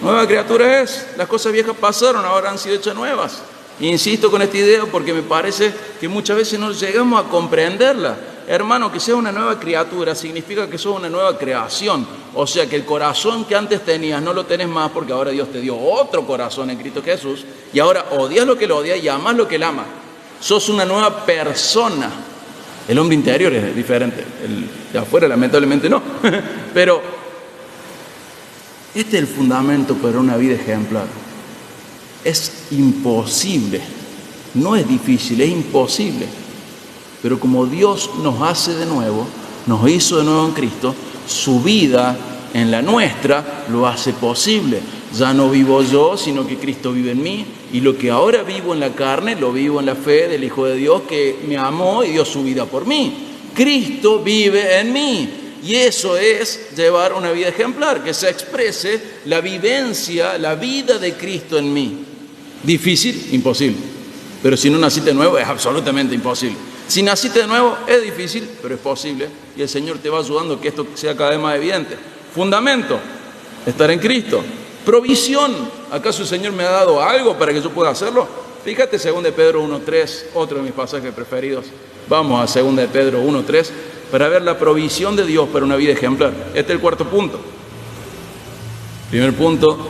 nueva criatura es. Las cosas viejas pasaron, ahora han sido hechas nuevas. Insisto con esta idea porque me parece que muchas veces no llegamos a comprenderla. Hermano, que sea una nueva criatura significa que sos una nueva creación. O sea que el corazón que antes tenías no lo tenés más porque ahora Dios te dio otro corazón en Cristo Jesús. Y ahora odias lo que lo odia y amas lo que él ama. Sos una nueva persona. El hombre interior es diferente. El de afuera lamentablemente no. Pero este es el fundamento para una vida ejemplar. Es imposible. No es difícil, es imposible. Pero como Dios nos hace de nuevo, nos hizo de nuevo en Cristo, su vida en la nuestra lo hace posible. Ya no vivo yo, sino que Cristo vive en mí. Y lo que ahora vivo en la carne, lo vivo en la fe del Hijo de Dios que me amó y dio su vida por mí. Cristo vive en mí. Y eso es llevar una vida ejemplar, que se exprese la vivencia, la vida de Cristo en mí. ¿Difícil? Imposible. Pero si no naciste de nuevo, es absolutamente imposible. Si naciste de nuevo, es difícil, pero es posible. Y el Señor te va ayudando a que esto sea cada vez más evidente. Fundamento, estar en Cristo. Provisión, ¿acaso el Señor me ha dado algo para que yo pueda hacerlo? Fíjate 2 de Pedro 1:3, otro de mis pasajes preferidos. Vamos a 2 de Pedro 1:3 para ver la provisión de Dios para una vida ejemplar. Este es el cuarto punto. Primer punto,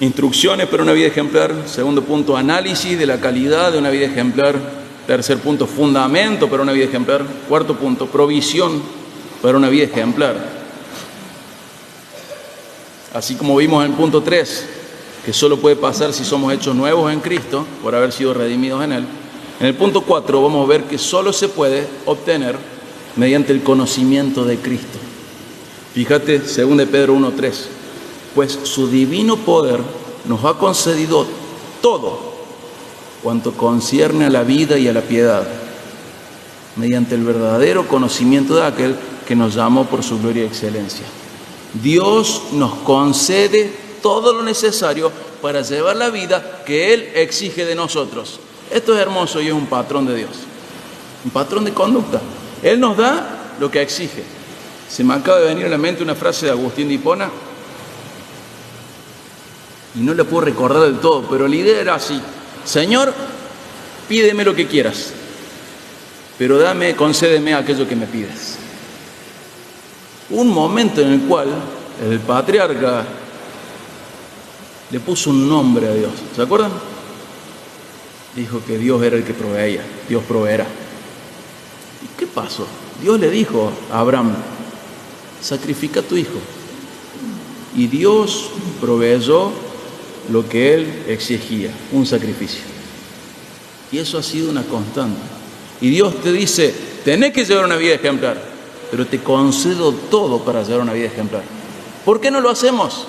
Instrucciones para una vida ejemplar. Segundo punto, análisis de la calidad de una vida ejemplar. Tercer punto, fundamento para una vida ejemplar. Cuarto punto, provisión para una vida ejemplar. Así como vimos en el punto 3, que solo puede pasar si somos hechos nuevos en Cristo, por haber sido redimidos en Él. En el punto 4 vamos a ver que solo se puede obtener mediante el conocimiento de Cristo. Fíjate, 2 Pedro 1:3. Pues su divino poder nos ha concedido todo cuanto concierne a la vida y a la piedad, mediante el verdadero conocimiento de aquel que nos llamó por su gloria y excelencia. Dios nos concede todo lo necesario para llevar la vida que Él exige de nosotros. Esto es hermoso y es un patrón de Dios, un patrón de conducta. Él nos da lo que exige. Se me acaba de venir a la mente una frase de Agustín de Hipona, y no la puedo recordar del todo, pero la idea era así: Señor, pídeme lo que quieras, pero concédeme aquello que me pides. Un momento en el cual el patriarca le puso un nombre a Dios, ¿se acuerdan? Dijo que Dios era el que proveía, Dios proveerá. ¿Y qué pasó? Dios le dijo a Abraham: sacrifica a tu hijo. Y Dios proveyó lo que él exigía, un sacrificio. Y eso ha sido una constante. Y Dios te dice: tenés que llevar una vida ejemplar, pero te concedo todo para llevar una vida ejemplar. ¿Por qué no lo hacemos?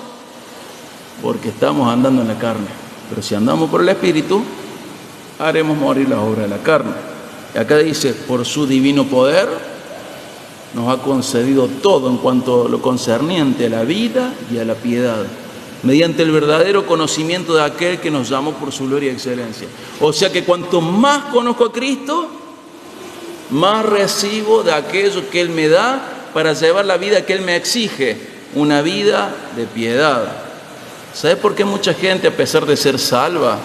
Porque estamos andando en la carne. Pero si andamos por el Espíritu, haremos morir la obra de la carne. Y acá dice: por su divino poder nos ha concedido todo en cuanto a lo concerniente a la vida y a la piedad, mediante el verdadero conocimiento de aquel que nos llamó por su gloria y excelencia. O sea que cuanto más conozco a Cristo, más recibo de aquello que Él me da para llevar la vida que Él me exige, una vida de piedad. ¿Sabes por qué mucha gente, a pesar de ser salva,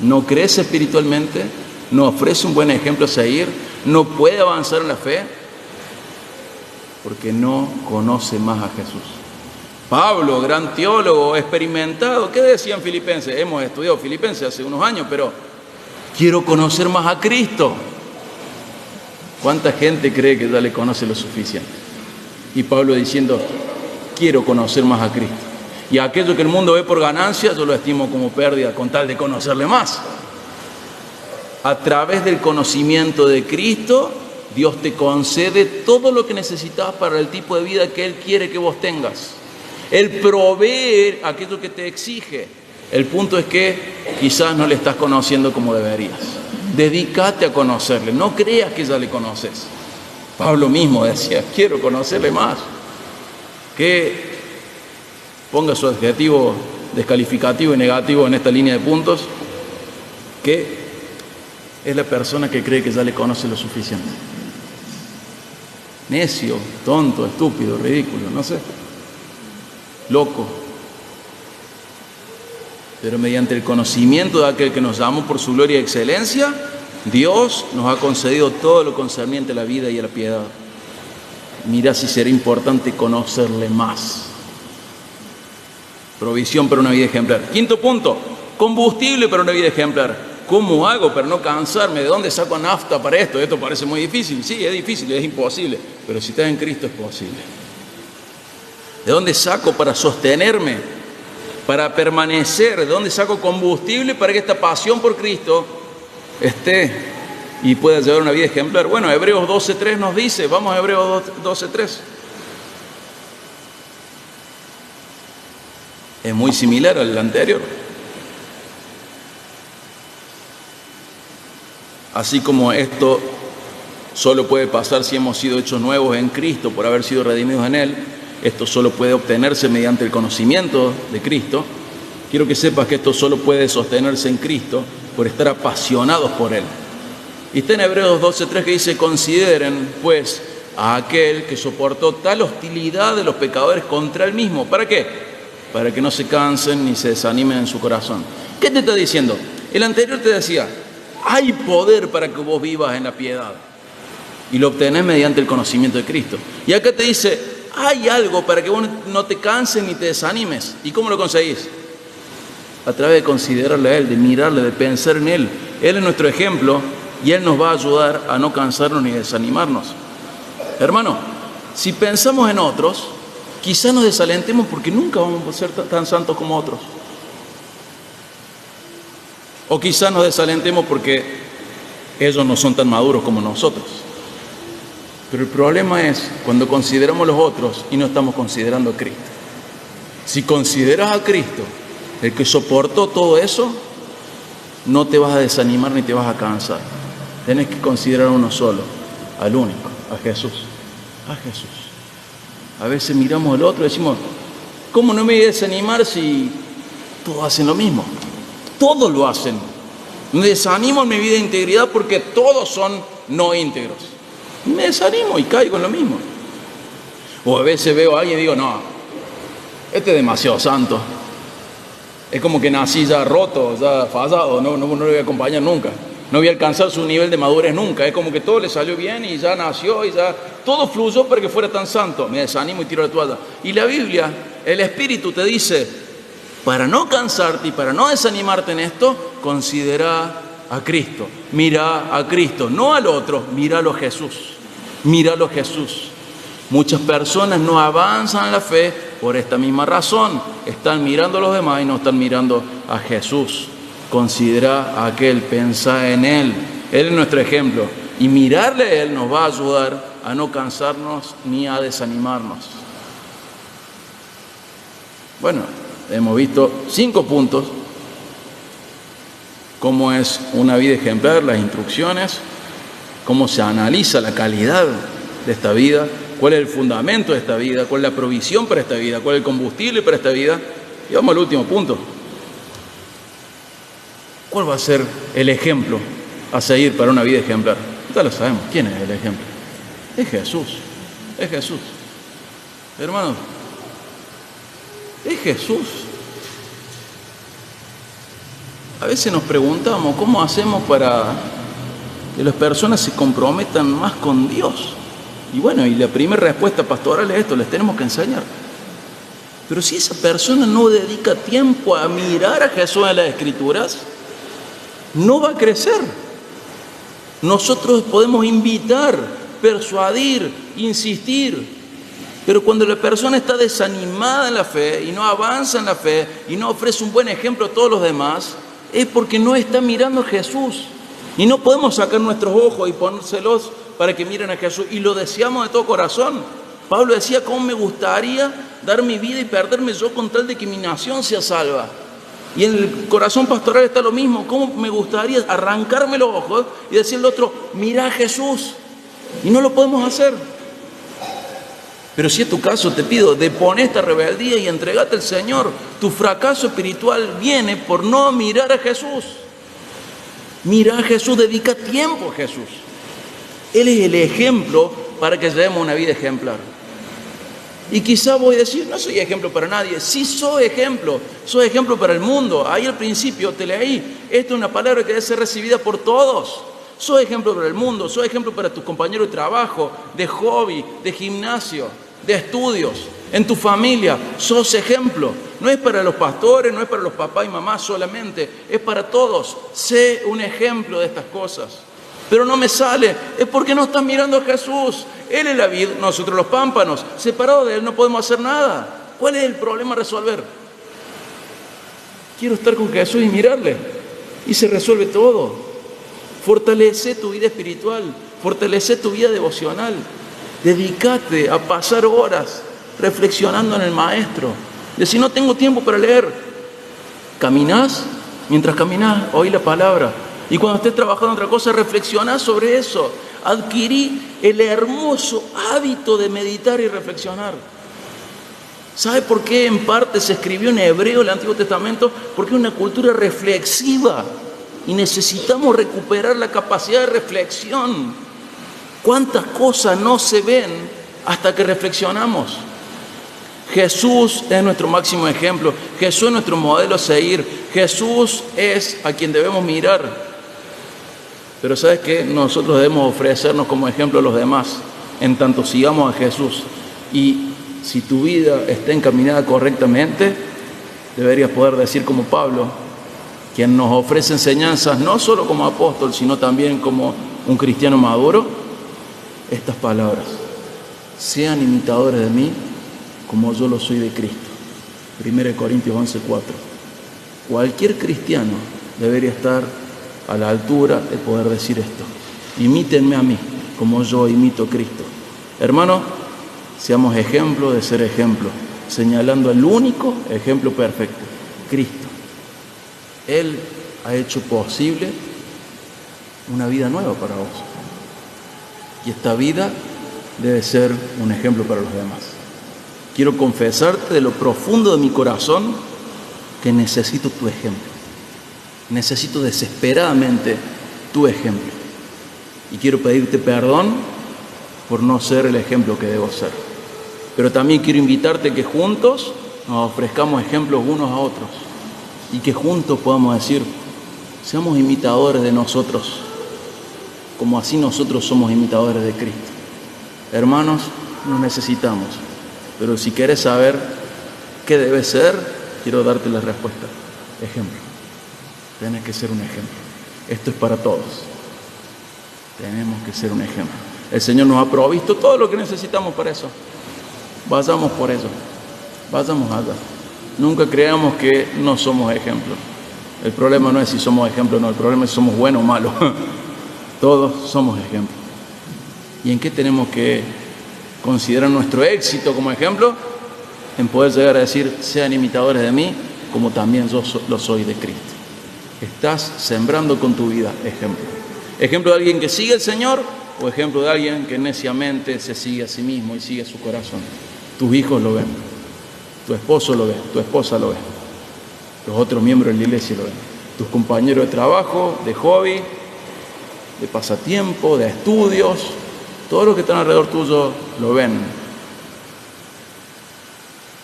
no crece espiritualmente, no ofrece un buen ejemplo a seguir, no puede avanzar en la fe? Porque no conoce más a Jesús. Pablo, gran teólogo, experimentado, ¿qué decían Filipenses? Hemos estudiado Filipenses hace unos años, pero quiero conocer más a Cristo. ¿Cuánta gente cree que ya le conoce lo suficiente? Y Pablo diciendo: quiero conocer más a Cristo. Y aquello que el mundo ve por ganancia, yo lo estimo como pérdida con tal de conocerle más. A través del conocimiento de Cristo, Dios te concede todo lo que necesitas para el tipo de vida que Él quiere que vos tengas. Él provee aquello que te exige. El punto es que quizás no le estás conociendo como deberías. Dedícate a conocerle, no creas que ya le conoces. Pablo mismo decía: quiero conocerle más. Que ponga su adjetivo descalificativo y negativo en esta línea de puntos, que es la persona que cree que ya le conoce lo suficiente. Necio, tonto, estúpido, ridículo, no sé, loco. Pero mediante el conocimiento de aquel que nos llamó por su gloria y excelencia, Dios nos ha concedido todo lo concerniente a la vida y a la piedad. Mira si será importante conocerle más. Provisión para una vida ejemplar. Quinto punto: combustible para una vida ejemplar. ¿Cómo hago para no cansarme? ¿De dónde saco nafta para esto? Esto parece muy difícil. Sí, es difícil, es imposible. Pero si estás en Cristo es posible. ¿De dónde saco para sostenerme? Para permanecer. ¿De dónde saco combustible para que esta pasión por Cristo esté y pueda llevar una vida ejemplar? Bueno, Hebreos 12:3 nos dice. Vamos a Hebreos 12:3. Es muy similar al anterior. Así como esto solo puede pasar si hemos sido hechos nuevos en Cristo por haber sido redimidos en Él, esto solo puede obtenerse mediante el conocimiento de Cristo. Quiero que sepas que esto solo puede sostenerse en Cristo por estar apasionados por Él. Y está en Hebreos 12:3 que dice: consideren pues a aquel que soportó tal hostilidad de los pecadores contra Él mismo. ¿Para qué? Para que no se cansen ni se desanimen en su corazón. ¿Qué te está diciendo? El anterior te decía: hay poder para que vos vivas en la piedad, y lo obtenés mediante el conocimiento de Cristo. Y acá te dice: hay algo para que vos no te canses ni te desanimes. ¿Y cómo lo conseguís? a través de considerarle a Él, de mirarle, de pensar en Él. Él es nuestro ejemplo y Él nos va a ayudar a no cansarnos ni desanimarnos. Hermano, si pensamos en otros, quizás nos desalentemos porque nunca vamos a ser tan santos como otros. O quizás nos desalentemos porque ellos no son tan maduros como nosotros. Pero el problema es cuando consideramos los otros y no estamos considerando a Cristo. Si consideras a Cristo, el que soportó todo eso, no te vas a desanimar ni te vas a cansar. Tenés que considerar a uno solo, al único, a Jesús. A Jesús. A veces miramos al otro y decimos, ¿cómo no me voy a desanimar si todos hacen lo mismo? Todos lo hacen. Me desanimo en mi vida de integridad porque todos son no íntegros. Y me desanimo y caigo en lo mismo. O a veces veo a alguien y digo, no, este es demasiado santo. Es como que nací ya roto, ya fallado, no lo voy a acompañar nunca. No voy a alcanzar su nivel de madurez nunca. Es como que todo le salió bien y ya nació y ya todo fluyó para que fuera tan santo. Me desanimo y tiro la toalla. Y la Biblia, el Espíritu te dice, para no cansarte y para no desanimarte en esto, considera a Cristo. Mira a Cristo, no al otro, míralo a Jesús. Míralo a Jesús. Muchas personas no avanzan en la fe por esta misma razón. Están mirando a los demás y no están mirando a Jesús. Considera a aquel, pensá en Él. Él es nuestro ejemplo. Y mirarle a Él nos va a ayudar a no cansarnos ni a desanimarnos. Bueno, hemos visto 5 puntos. Cómo es una vida ejemplar, las instrucciones, cómo se analiza la calidad de esta vida, cuál es el fundamento de esta vida, cuál es la provisión para esta vida, cuál es el combustible para esta vida. Y vamos al último punto. ¿Cuál va a ser el ejemplo a seguir para una vida ejemplar? Ya lo sabemos. ¿Quién es el ejemplo? Es Jesús. Es Jesús. Hermanos, es Jesús. A veces nos preguntamos cómo hacemos para que las personas se comprometan más con Dios. Y bueno, y la primera respuesta pastoral es esto, les tenemos que enseñar. Pero si esa persona no dedica tiempo a mirar a Jesús en las Escrituras, no va a crecer. Nosotros podemos invitar, persuadir, insistir, pero cuando la persona está desanimada en la fe y no avanza en la fe y no ofrece un buen ejemplo a todos los demás, es porque no está mirando a Jesús. Y no podemos sacar nuestros ojos y ponérselos para que miren a Jesús. Y lo deseamos de todo corazón. Pablo decía, ¿cómo me gustaría dar mi vida y perderme yo con tal de que mi nación sea salva? Y en el corazón pastoral está lo mismo. ¿Cómo me gustaría arrancarme los ojos y decirle al otro, mira a Jesús? Y no lo podemos hacer. Pero si es tu caso, te pido, depone esta rebeldía y entregate al Señor. Tu fracaso espiritual viene por no mirar a Jesús. Mira a Jesús, dedica tiempo a Jesús. Él es el ejemplo para que llevemos una vida ejemplar. Y quizá voy a decir, no soy ejemplo para nadie. Sí soy ejemplo para el mundo. Ahí al principio te leí, esta es una palabra que debe ser recibida por todos. Soy ejemplo para el mundo, soy ejemplo para tus compañeros de trabajo, de hobby, de gimnasio, de estudios, en tu familia. Sos ejemplo. No es para los pastores, no es para los papás y mamás solamente, es para todos. Sé un ejemplo de estas cosas. Pero no me sale, es porque no estás mirando a Jesús. Él es la vid, nosotros los pámpanos. Separados de Él no podemos hacer nada. ¿Cuál es el problema a resolver? Quiero estar con Jesús y mirarle. Y se resuelve todo. Fortalece tu vida espiritual, fortalece tu vida devocional. Dedícate a pasar horas reflexionando en el Maestro. Decir, no tengo tiempo para leer. Caminás, mientras caminás, oí la palabra. Y cuando estés trabajando en otra cosa, reflexionás sobre eso. Adquirí el hermoso hábito de meditar y reflexionar. ¿Sabe por qué en parte se escribió en hebreo el Antiguo Testamento? Porque es una cultura reflexiva. Y necesitamos recuperar la capacidad de reflexión. ¿Cuántas cosas no se ven hasta que reflexionamos? Jesús es nuestro máximo ejemplo. Jesús es nuestro modelo a seguir. Jesús es a quien debemos mirar. Pero ¿sabes qué? Nosotros debemos ofrecernos como ejemplo a los demás, en tanto sigamos a Jesús. Y si tu vida está encaminada correctamente, deberías poder decir como Pablo, quien nos ofrece enseñanzas no solo como apóstol, sino también como un cristiano maduro, estas palabras: sean imitadores de mí como yo lo soy de Cristo. 1 Corintios 11:4. Cualquier cristiano debería estar a la altura de poder decir esto: imítenme a mí como yo imito a Cristo. Hermanos, seamos ejemplo de ser ejemplo, señalando el único ejemplo perfecto, Cristo. Él ha hecho posible una vida nueva para vos. Y esta vida debe ser un ejemplo para los demás. Quiero confesarte de lo profundo de mi corazón que necesito tu ejemplo. Necesito desesperadamente tu ejemplo. Y quiero pedirte perdón por no ser el ejemplo que debo ser. Pero también quiero invitarte que juntos nos ofrezcamos ejemplos unos a otros. Y que juntos podamos decir: seamos imitadores de nosotros, como así nosotros somos imitadores de Cristo. Hermanos, nos necesitamos. Pero si quieres saber qué debe ser, quiero darte la respuesta. Ejemplo. Tienes que ser un ejemplo. Esto es para todos. Tenemos que ser un ejemplo. El Señor nos ha provisto todo lo que necesitamos para eso. Vayamos por eso. Vayamos allá. Nunca creamos que no somos ejemplos. El problema no es si somos ejemplos, no. El problema es si somos buenos o malos. Todos somos ejemplos. ¿Y en qué tenemos que considerar nuestro éxito como ejemplo? En poder llegar a decir: sean imitadores de mí, como también yo lo soy de Cristo. Estás sembrando con tu vida ejemplo. ¿Ejemplo de alguien que sigue al Señor o ejemplo de alguien que neciamente se sigue a sí mismo y sigue su corazón? Tus hijos lo ven, tu esposo lo ve, tu esposa lo ve, los otros miembros de la iglesia lo ven, tus compañeros de trabajo, de hobby, de pasatiempo, de estudios, todos los que están alrededor tuyo lo ven.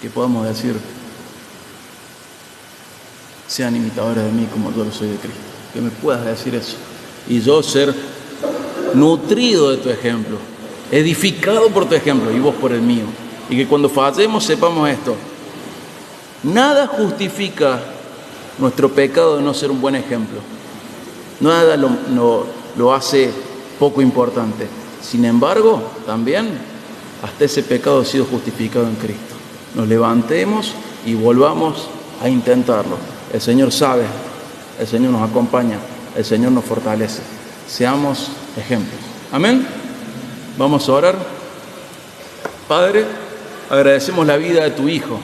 Que podamos decir: sean imitadores de mí como yo lo soy de Cristo. Que me puedas decir eso. Y yo ser nutrido de tu ejemplo, edificado por tu ejemplo y vos por el mío. Y que cuando fallemos sepamos esto: nada justifica nuestro pecado de no ser un buen ejemplo. Nada lo hace poco importante. Sin embargo, también hasta ese pecado ha sido justificado en Cristo. Nos levantemos y volvamos a intentarlo. El Señor sabe, el Señor nos acompaña, el Señor nos fortalece. Seamos ejemplos. Amén. Vamos a orar. Padre, agradecemos la vida de tu Hijo,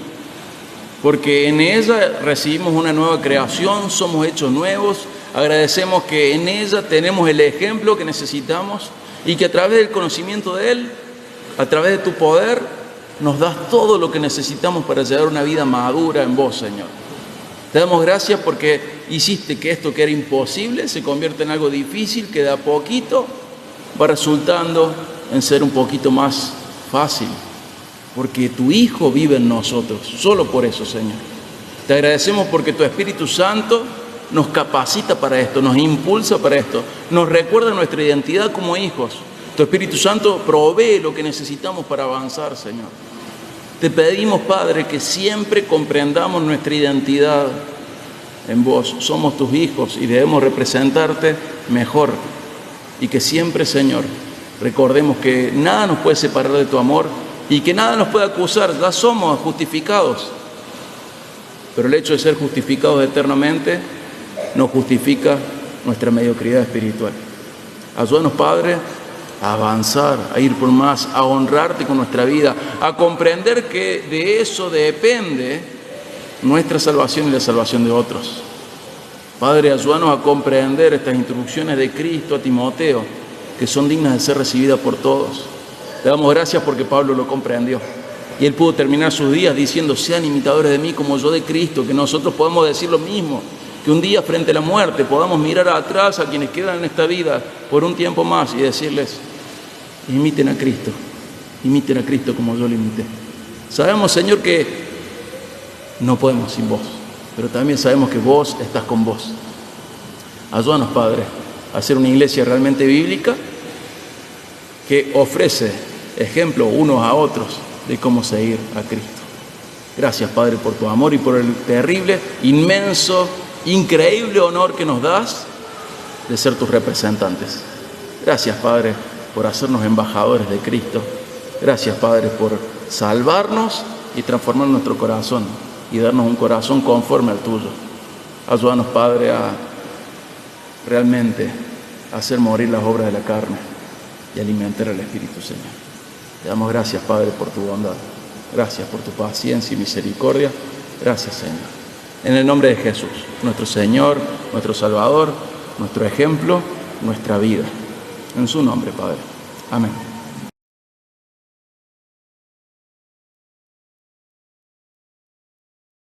porque en ella recibimos una nueva creación, somos hechos nuevos. Agradecemos que en ella tenemos el ejemplo que necesitamos y que a través del conocimiento de Él, a través de tu poder, nos das todo lo que necesitamos para llevar una vida madura en vos, Señor. Te damos gracias porque hiciste que esto que era imposible se convierta en algo difícil, que de a poquito va resultando en ser un poquito más fácil, porque tu Hijo vive en nosotros. Solo por eso, Señor. Te agradecemos porque tu Espíritu Santo nos capacita para esto, nos impulsa para esto, nos recuerda nuestra identidad como hijos. Tu Espíritu Santo provee lo que necesitamos para avanzar, Señor. Te pedimos, Padre, que siempre comprendamos nuestra identidad en vos. Somos tus hijos y debemos representarte mejor. Y que siempre, Señor, recordemos que nada nos puede separar de tu amor y que nada nos puede acusar. Ya somos justificados. Pero el hecho de ser justificados eternamente no justifica nuestra mediocridad espiritual. Ayúdanos, Padre, a avanzar, a ir por más, a honrarte con nuestra vida, a comprender que de eso depende nuestra salvación y la salvación de otros. Padre, ayúdanos a comprender estas instrucciones de Cristo a Timoteo, que son dignas de ser recibidas por todos. Te damos gracias porque Pablo lo comprendió. Y él pudo terminar sus días diciendo: sean imitadores de mí como yo de Cristo. Que nosotros podamos decir lo mismo. Que un día frente a la muerte podamos mirar atrás a quienes quedan en esta vida por un tiempo más y decirles: imiten a Cristo como yo lo imité. Sabemos, Señor, que no podemos sin vos, pero también sabemos que vos estás con vos. Ayúdanos, Padre, a ser una iglesia realmente bíblica que ofrece ejemplo unos a otros de cómo seguir a Cristo. Gracias, Padre, por tu amor y por el terrible, inmenso, increíble honor que nos das de ser tus representantes. Gracias, Padre, por hacernos embajadores de Cristo. Gracias, Padre, por salvarnos y transformar nuestro corazón y darnos un corazón conforme al tuyo. Ayúdanos, Padre, a realmente hacer morir las obras de la carne y alimentar al Espíritu, Señor. Te damos gracias, Padre, por tu bondad. Gracias por tu paciencia y misericordia. Gracias, Señor. En el nombre de Jesús, nuestro Señor, nuestro Salvador, nuestro ejemplo, nuestra vida. En su nombre, Padre. Amén.